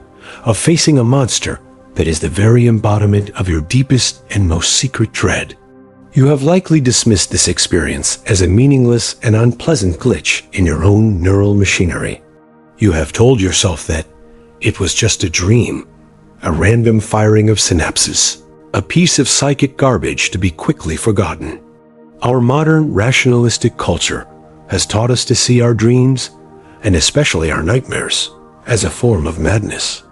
of facing a monster that is the very embodiment of your deepest and most secret dread. You have likely dismissed this experience as a meaningless and unpleasant glitch in your own neural machinery. You have told yourself that it was just a dream, a random firing of synapses, a piece of psychic garbage to be quickly forgotten. Our modern rationalistic culture has taught us to see our dreams, and especially our nightmares, as a form of madness.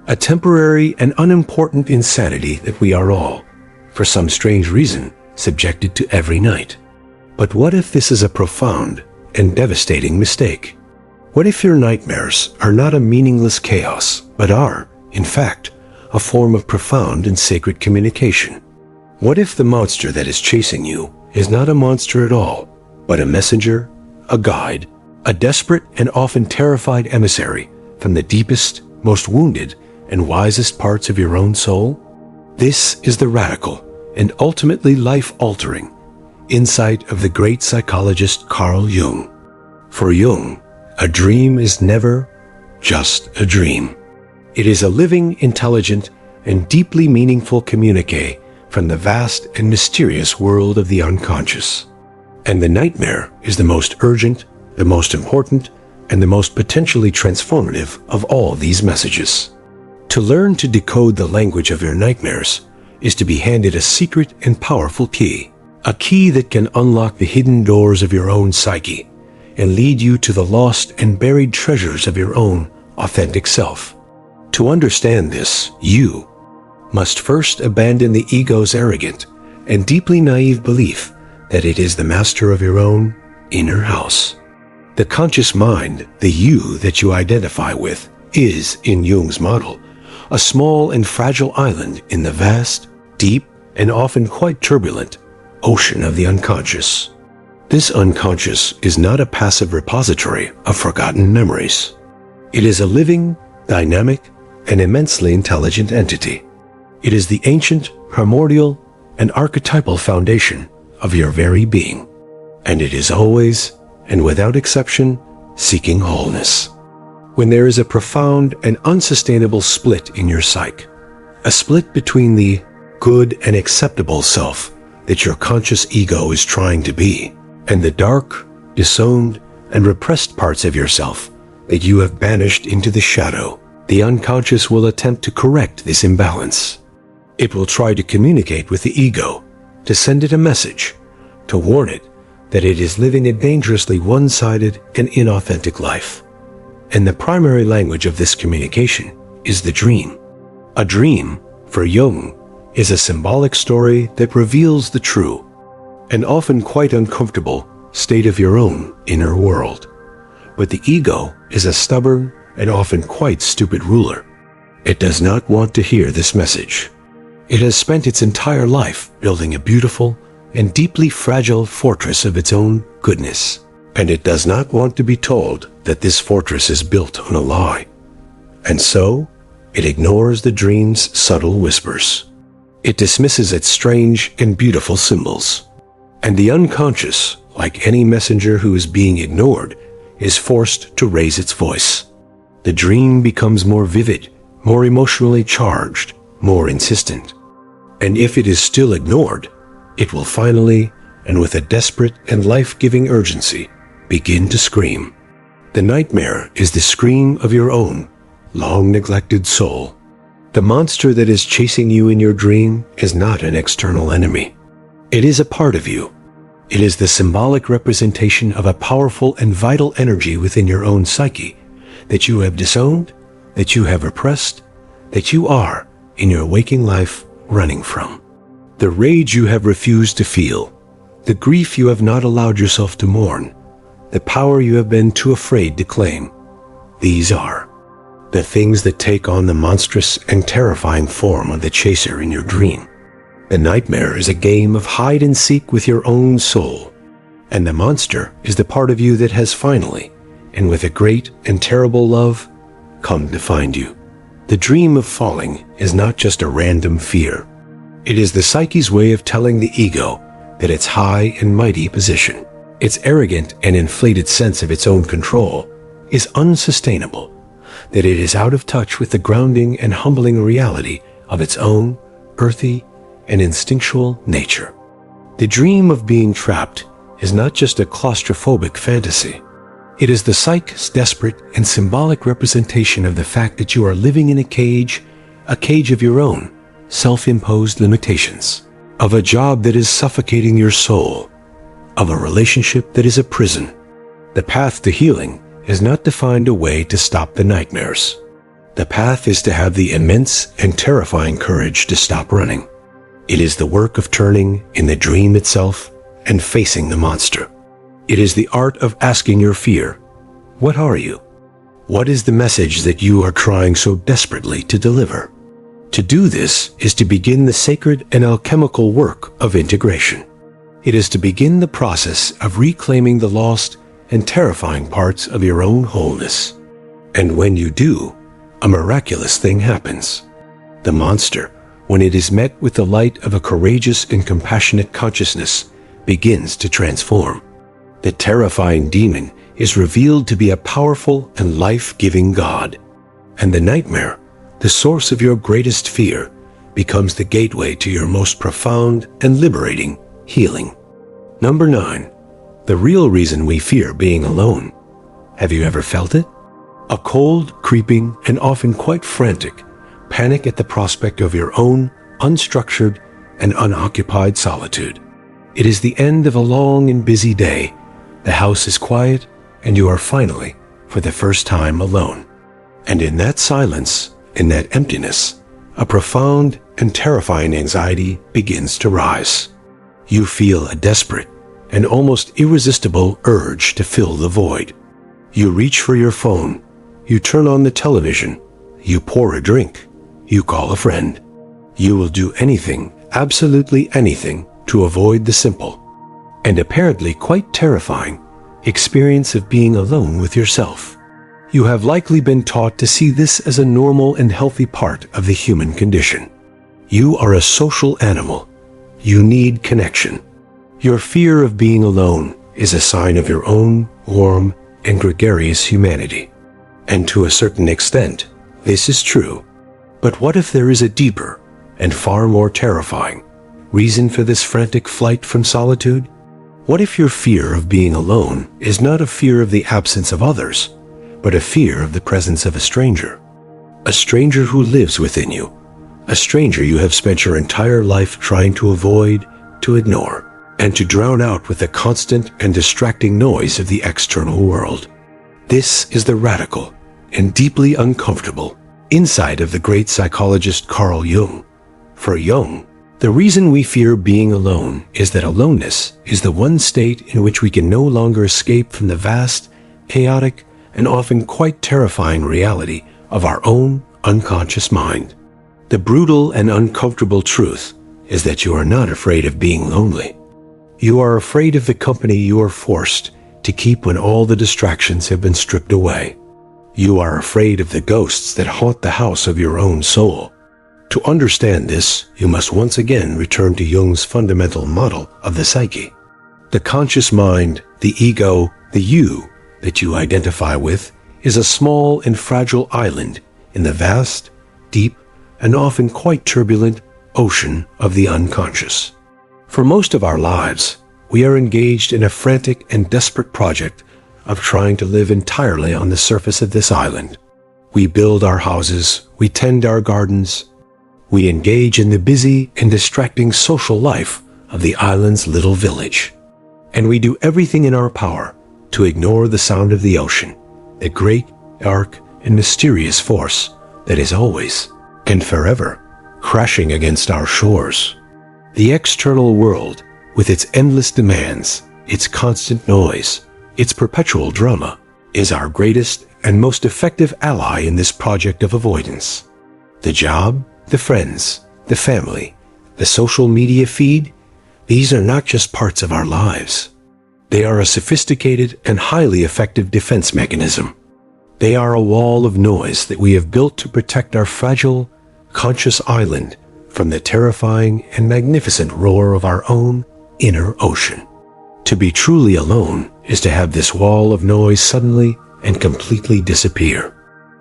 A temporary and unimportant insanity that we are all, for some strange reason, subjected to every night. But what if this is a profound and devastating mistake? What if your nightmares are not a meaningless chaos, but are, in fact, a form of profound and sacred communication? What if the monster that is chasing you is not a monster at all, but a messenger, a guide, a desperate and often terrified emissary from the deepest, most wounded, and wisest parts of your own soul? This is the radical and ultimately life-altering insight of the great psychologist Carl Jung. For Jung, a dream is never just a dream. It is a living, intelligent, and deeply meaningful communique from the vast and mysterious world of the unconscious. And the nightmare is the most urgent, the most important, and the most potentially transformative of all these messages. To learn to decode the language of your nightmares is to be handed a secret and powerful key, a key that can unlock the hidden doors of your own psyche and lead you to the lost and buried treasures of your own authentic self. To understand this, you must first abandon the ego's arrogant and deeply naive belief that it is the master of your own inner house. The conscious mind, the you that you identify with, is, in Jung's model, a small and fragile island in the vast, deep, and often quite turbulent, ocean of the unconscious. This unconscious is not a passive repository of forgotten memories. It is a living, dynamic, and immensely intelligent entity. It is the ancient, primordial, and archetypal foundation of your very being. And it is always, and without exception, seeking wholeness. When there is a profound and unsustainable split in your psyche, a split between the good and acceptable self that your conscious ego is trying to be, and the dark, disowned, and repressed parts of yourself that you have banished into the shadow, the unconscious will attempt to correct this imbalance. It will try to communicate with the ego, to send it a message, to warn it that it is living a dangerously one-sided and inauthentic life. And the primary language of this communication is the dream. A dream, for Jung, is a symbolic story that reveals the true, and often quite uncomfortable, state of your own inner world. But the ego is a stubborn and often quite stupid ruler. It does not want to hear this message. It has spent its entire life building a beautiful and deeply fragile fortress of its own goodness, and it does not want to be told that this fortress is built on a lie. And so, it ignores the dream's subtle whispers. It dismisses its strange and beautiful symbols. And the unconscious, like any messenger who is being ignored, is forced to raise its voice. The dream becomes more vivid, more emotionally charged, more insistent. And if it is still ignored, it will finally, and with a desperate and life-giving urgency, begin to scream. The nightmare is the scream of your own, long-neglected soul. The monster that is chasing you in your dream is not an external enemy. It is a part of you. It is the symbolic representation of a powerful and vital energy within your own psyche that you have disowned, that you have repressed, that you are, in your waking life, running from. The rage you have refused to feel, the grief you have not allowed yourself to mourn, the power you have been too afraid to claim. These are the things that take on the monstrous and terrifying form of the chaser in your dream. The nightmare is a game of hide and seek with your own soul, and the monster is the part of you that has finally, and with a great and terrible love, come to find you. The dream of falling is not just a random fear. It is the psyche's way of telling the ego that its high and mighty position, its arrogant and inflated sense of its own control, is unsustainable, that it is out of touch with the grounding and humbling reality of its own earthy and instinctual nature. The dream of being trapped is not just a claustrophobic fantasy. It is the psyche's desperate and symbolic representation of the fact that you are living in a cage of your own self-imposed limitations, of a job that is suffocating your soul, of a relationship that is a prison. The path to healing is not to find a way to stop the nightmares. The path is to have the immense and terrifying courage to stop running. It is the work of turning in the dream itself and facing the monster. It is the art of asking your fear, what are you? What is the message that you are trying so desperately to deliver? To do this is to begin the sacred and alchemical work of integration. It is to begin the process of reclaiming the lost and terrifying parts of your own wholeness. And when you do, a miraculous thing happens. The monster, when it is met with the light of a courageous and compassionate consciousness, begins to transform. The terrifying demon is revealed to be a powerful and life-giving God. And the nightmare, the source of your greatest fear, becomes the gateway to your most profound and liberating healing. Number 9. The real reason we fear being alone. Have you ever felt it? A cold, creeping, and often quite frantic panic at the prospect of your own unstructured and unoccupied solitude. It is the end of a long and busy day. The house is quiet, and you are finally, for the first time, alone. And in that silence, in that emptiness, a profound and terrifying anxiety begins to rise. You feel a desperate and almost irresistible urge to fill the void. You reach for your phone, you turn on the television, you pour a drink, you call a friend. You will do anything, absolutely anything, to avoid the simple, and apparently quite terrifying, experience of being alone with yourself. You have likely been taught to see this as a normal and healthy part of the human condition. You are a social animal. You need connection. Your fear of being alone is a sign of your own warm and gregarious humanity. And to a certain extent, this is true. But what if there is a deeper and far more terrifying reason for this frantic flight from solitude? What if your fear of being alone is not a fear of the absence of others, but a fear of the presence of a stranger? A stranger who lives within you. A stranger you have spent your entire life trying to avoid, to ignore, and to drown out with the constant and distracting noise of the external world. This is the radical and deeply uncomfortable insight of the great psychologist Carl Jung. For Jung, the reason we fear being alone is that aloneness is the one state in which we can no longer escape from the vast, chaotic, and often quite terrifying reality of our own unconscious mind. The brutal and uncomfortable truth is that you are not afraid of being lonely. You are afraid of the company you are forced to keep when all the distractions have been stripped away. You are afraid of the ghosts that haunt the house of your own soul. To understand this, you must once again return to Jung's fundamental model of the psyche. The conscious mind, the ego, the you that you identify with, is a small and fragile island in the vast, deep, and often quite turbulent ocean of the unconscious. For most of our lives, we are engaged in a frantic and desperate project of trying to live entirely on the surface of this island. We build our houses, we tend our gardens, we engage in the busy and distracting social life of the island's little village. And we do everything in our power to ignore the sound of the ocean, the great, dark, and mysterious force that is always and forever crashing against our shores. The external world, with its endless demands, its constant noise, its perpetual drama, is our greatest and most effective ally in this project of avoidance. The job, the friends, the family, the social media feed, these are not just parts of our lives. They are a sophisticated and highly effective defense mechanism. They are a wall of noise that we have built to protect our fragile, conscious island from the terrifying and magnificent roar of our own inner ocean. To be truly alone is to have this wall of noise suddenly and completely disappear.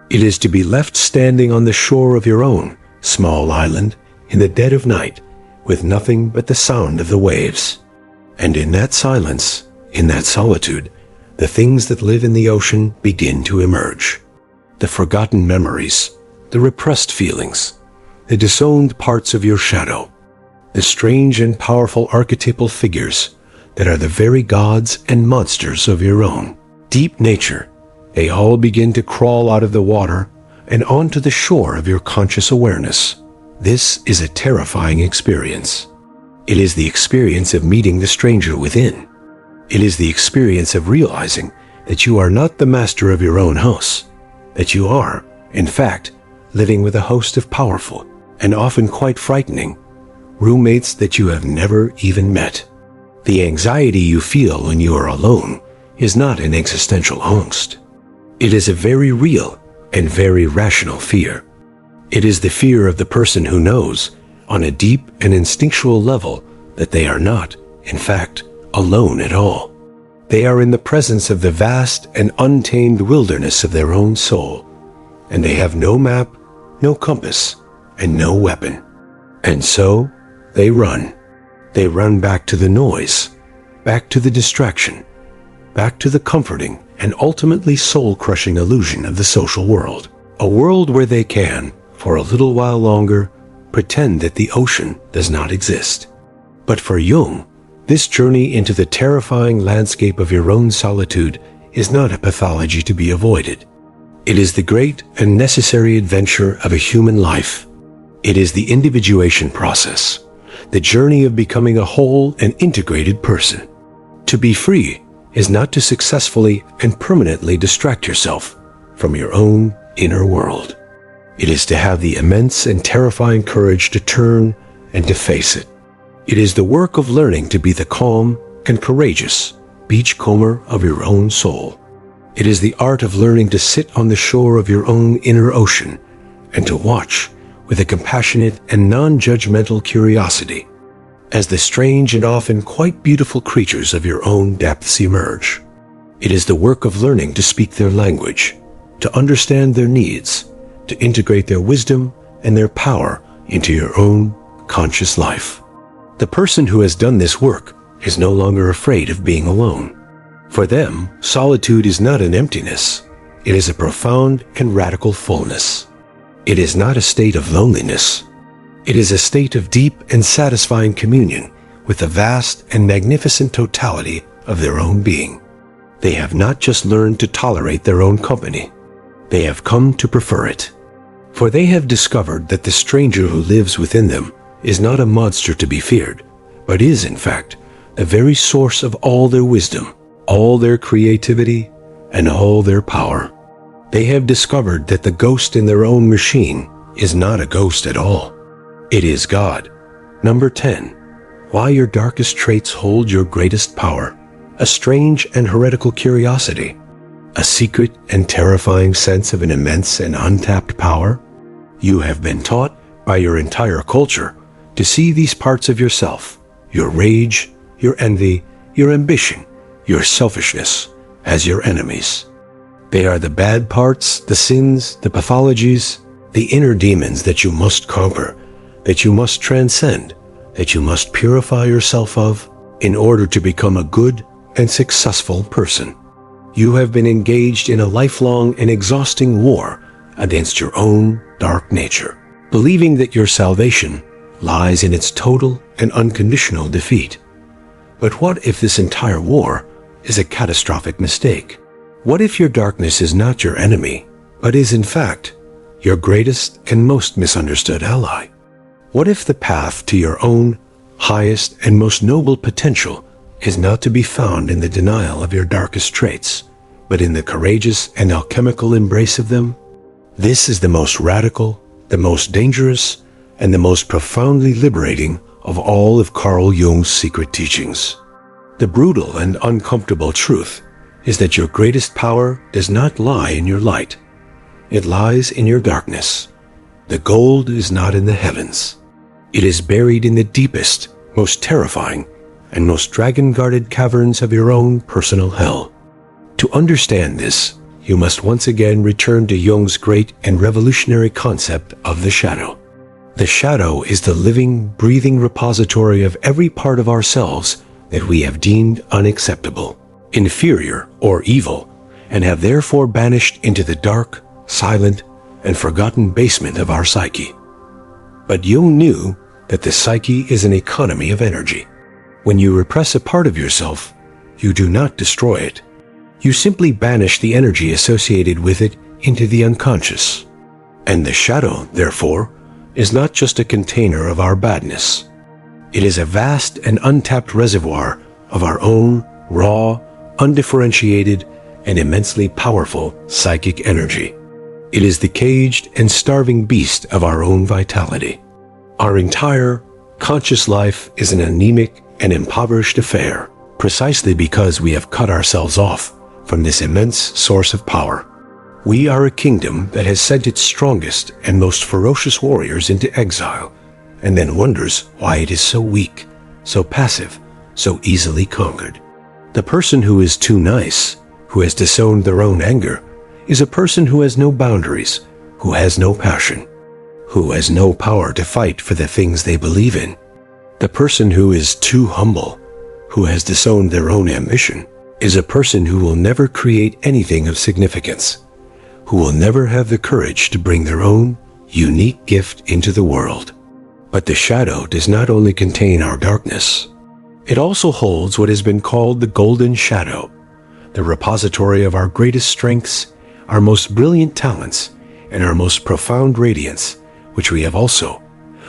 It is to be left standing on the shore of your own small island in the dead of night with nothing but the sound of the waves. And in that silence, in that solitude, the things that live in the ocean begin to emerge. The forgotten memories, the repressed feelings, the disowned parts of your shadow, the strange and powerful archetypal figures that are the very gods and monsters of your own deep nature. They all begin to crawl out of the water and onto the shore of your conscious awareness. This is a terrifying experience. It is the experience of meeting the stranger within. It is the experience of realizing that you are not the master of your own house, that you are, in fact, living with a host of powerful and often quite frightening roommates that you have never even met. The anxiety you feel when you are alone is not an existential angst. It is a very real and very rational fear. It is the fear of the person who knows, on a deep and instinctual level, that they are not, in fact, alone at all. They are in the presence of the vast and untamed wilderness of their own soul, and they have no map, no compass, and no weapon. And so, they run. They run back to the noise, back to the distraction, back to the comforting and ultimately soul-crushing illusion of the social world. A world where they can, for a little while longer, pretend that the ocean does not exist. But for Jung, this journey into the terrifying landscape of your own solitude is not a pathology to be avoided. It is the great and necessary adventure of a human life. It is the individuation process, the journey of becoming a whole and integrated person. To be free is not to successfully and permanently distract yourself from your own inner world. It is to have the immense and terrifying courage to turn and to face it. It is the work of learning to be the calm and courageous beachcomber of your own soul. It is the art of learning to sit on the shore of your own inner ocean and to watch with a compassionate and non-judgmental curiosity as the strange and often quite beautiful creatures of your own depths emerge. It is the work of learning to speak their language, to understand their needs, to integrate their wisdom and their power into your own conscious life. The person who has done this work is no longer afraid of being alone. For them, solitude is not an emptiness. It is a profound and radical fullness. It is not a state of loneliness. It is a state of deep and satisfying communion with the vast and magnificent totality of their own being. They have not just learned to tolerate their own company. They have come to prefer it. For they have discovered that the stranger who lives within them is not a monster to be feared, but is, in fact, the very source of all their wisdom, all their creativity, and all their power. They have discovered that the ghost in their own machine is not a ghost at all. It is God. Number 10. Why your darkest traits hold your greatest power. A strange and heretical curiosity. A secret and terrifying sense of an immense and untapped power. You have been taught by your entire culture to see these parts of yourself, your rage, your envy, your ambition, your selfishness, as your enemies. They are the bad parts, the sins, the pathologies, the inner demons that you must conquer, that you must transcend, that you must purify yourself of in order to become a good and successful person. You have been engaged in a lifelong and exhausting war against your own dark nature, believing that your salvation lies in its total and unconditional defeat. But what if this entire war is a catastrophic mistake? What if your darkness is not your enemy, but is in fact your greatest and most misunderstood ally? What if the path to your own highest and most noble potential is not to be found in the denial of your darkest traits, but in the courageous and alchemical embrace of them? This is the most radical, the most dangerous, and the most profoundly liberating of all of Carl Jung's secret teachings. The brutal and uncomfortable truth is that your greatest power does not lie in your light. It lies in your darkness. The gold is not in the heavens. It is buried in the deepest, most terrifying, and most dragon-guarded caverns of your own personal hell. To understand this, you must once again return to Jung's great and revolutionary concept of the shadow. The shadow is the living, breathing repository of every part of ourselves that we have deemed unacceptable, inferior, or evil, and have therefore banished into the dark, silent, and forgotten basement of our psyche. But Jung knew that the psyche is an economy of energy. When you repress a part of yourself, you do not destroy it. You simply banish the energy associated with it into the unconscious. And the shadow, therefore, is not just a container of our badness. It is a vast and untapped reservoir of our own raw, undifferentiated, and immensely powerful psychic energy. It is the caged and starving beast of our own vitality. Our entire conscious life is an anemic and impoverished affair, precisely because we have cut ourselves off from this immense source of power. We are a kingdom that has sent its strongest and most ferocious warriors into exile, and then wonders why it is so weak, so passive, so easily conquered. The person who is too nice, who has disowned their own anger, is a person who has no boundaries, who has no passion, who has no power to fight for the things they believe in. The person who is too humble, who has disowned their own ambition, is a person who will never create anything of significance, who will never have the courage to bring their own unique gift into the world. But the shadow does not only contain our darkness. It also holds what has been called the golden shadow, the repository of our greatest strengths, our most brilliant talents, and our most profound radiance, which we have also,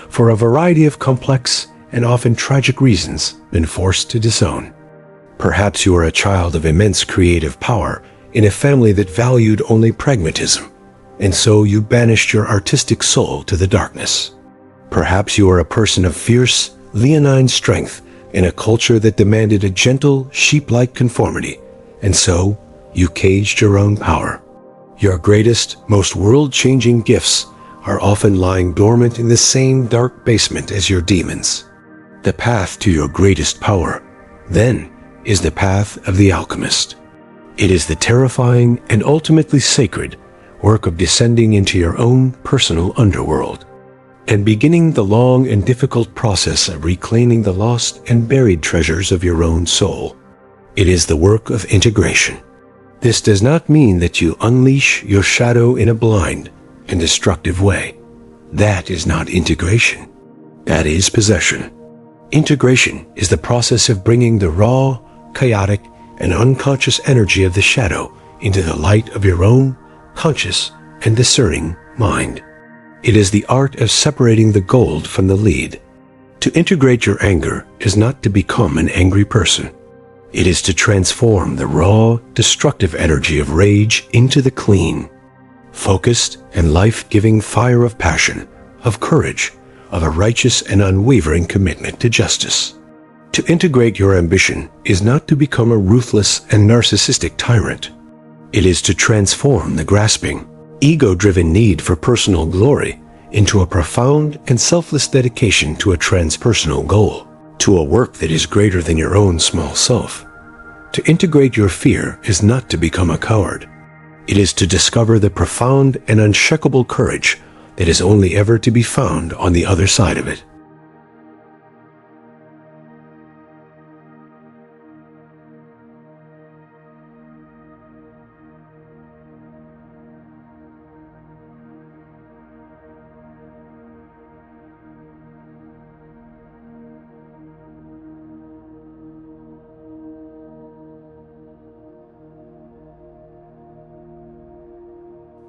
for a variety of complex and often tragic reasons, been forced to disown. Perhaps you are a child of immense creative power in a family that valued only pragmatism, and so you banished your artistic soul to the darkness. Perhaps you are a person of fierce, leonine strength in a culture that demanded a gentle, sheep-like conformity, and so you caged your own power. Your greatest, most world-changing gifts are often lying dormant in the same dark basement as your demons. The path to your greatest power, then, is the path of the alchemist. It is the terrifying and ultimately sacred work of descending into your own personal underworld and beginning the long and difficult process of reclaiming the lost and buried treasures of your own soul. It is the work of integration. This does not mean that you unleash your shadow in a blind and destructive way. That is not integration. That is possession. Integration is the process of bringing the raw, chaotic, and unconscious energy of the shadow into the light of your own conscious and discerning mind. It is the art of separating the gold from the lead. To integrate your anger is not to become an angry person. It is to transform the raw, destructive energy of rage into the clean, focused, and life-giving fire of passion, of courage, of a righteous and unwavering commitment to justice. To integrate your ambition is not to become a ruthless and narcissistic tyrant. It is to transform the grasping, ego-driven need for personal glory into a profound and selfless dedication to a transpersonal goal, to a work that is greater than your own small self. To integrate your fear is not to become a coward. It is to discover the profound and unshakable courage that is only ever to be found on the other side of it.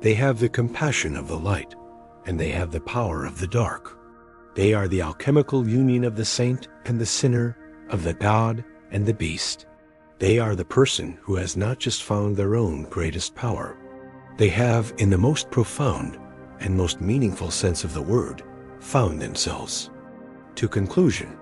They have the compassion of the light, and they have the power of the dark. They are the alchemical union of the saint and the sinner, of the God and the beast. They are the person who has not just found their own greatest power. They have, in the most profound and most meaningful sense of the word, found themselves. To conclusion,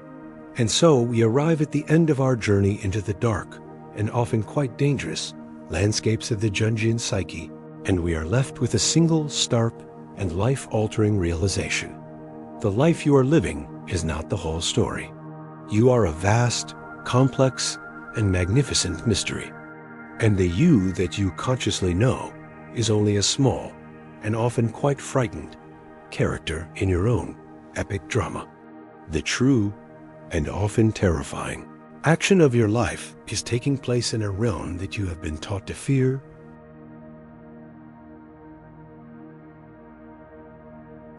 and so we arrive at the end of our journey into the dark and often quite dangerous landscapes of the Jungian psyche, and we are left with a single, stark, and life-altering realization. The life you are living is not the whole story. You are a vast, complex, and magnificent mystery. And the you that you consciously know is only a small, and often quite frightened, character in your own epic drama. The true, and often terrifying, action of your life is taking place in a realm that you have been taught to fear,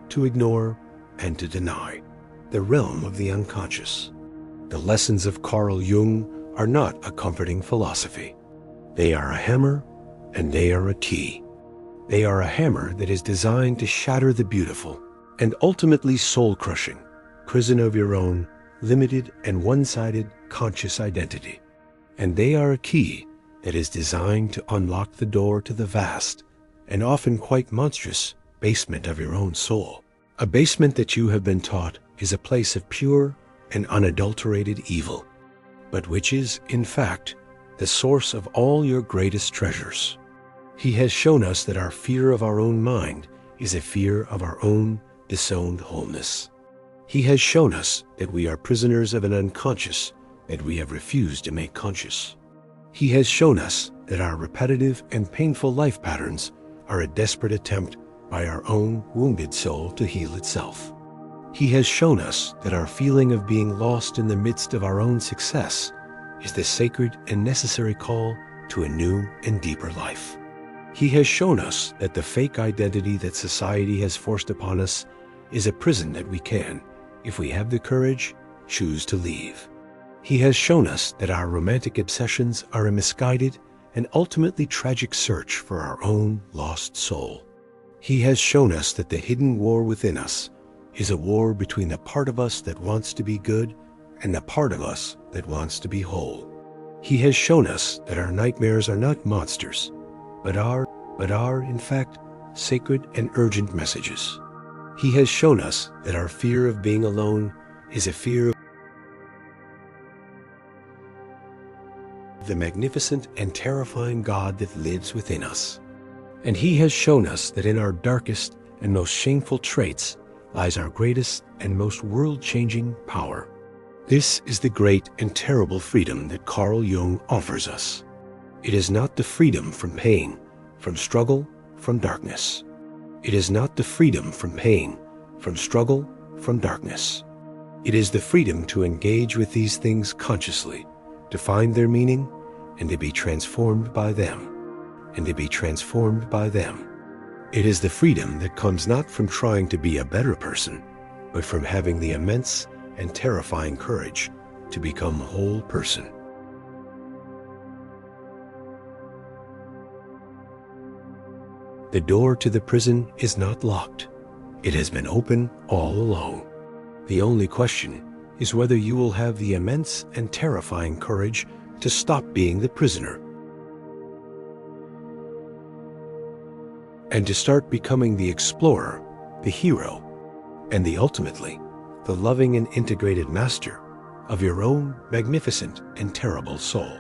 to ignore, and to deny, the realm of the unconscious. The lessons of Carl Jung are not a comforting philosophy. They are a hammer, and they are a key. They are a hammer that is designed to shatter the beautiful, and ultimately soul-crushing, prison of your own limited and one-sided conscious identity. And they are a key that is designed to unlock the door to the vast, and often quite monstrous, basement of your own soul. A basement that you have been taught is a place of pure and unadulterated evil, but which is, in fact, the source of all your greatest treasures. He has shown us that our fear of our own mind is a fear of our own disowned wholeness. He has shown us that we are prisoners of an unconscious that we have refused to make conscious. He has shown us that our repetitive and painful life patterns are a desperate attempt by our own wounded soul to heal itself. He has shown us that our feeling of being lost in the midst of our own success is the sacred and necessary call to a new and deeper life. He has shown us that the fake identity that society has forced upon us is a prison that we can, if we have the courage, choose to leave. He has shown us that our romantic obsessions are a misguided and ultimately tragic search for our own lost soul. He has shown us that the hidden war within us is a war between the part of us that wants to be good and the part of us that wants to be whole. He has shown us that our nightmares are not monsters, but are, in fact, sacred and urgent messages. He has shown us that our fear of being alone is a fear the magnificent and terrifying God that lives within us. And He has shown us that in our darkest and most shameful traits lies our greatest and most world-changing power. This is the great and terrible freedom that Carl Jung offers us. It is not the freedom from pain, from struggle, from darkness. It is not the freedom from pain, from struggle, from darkness. It is the freedom to engage with these things consciously, to find their meaning, and to be transformed by them. And to be transformed by them. It is the freedom that comes not from trying to be a better person, but from having the immense and terrifying courage to become a whole person. The door to the prison is not locked. It has been open all along. The only question is whether you will have the immense and terrifying courage to stop being the prisoner and to start becoming the explorer, the hero, and ultimately, the loving and integrated master of your own magnificent and terrible soul.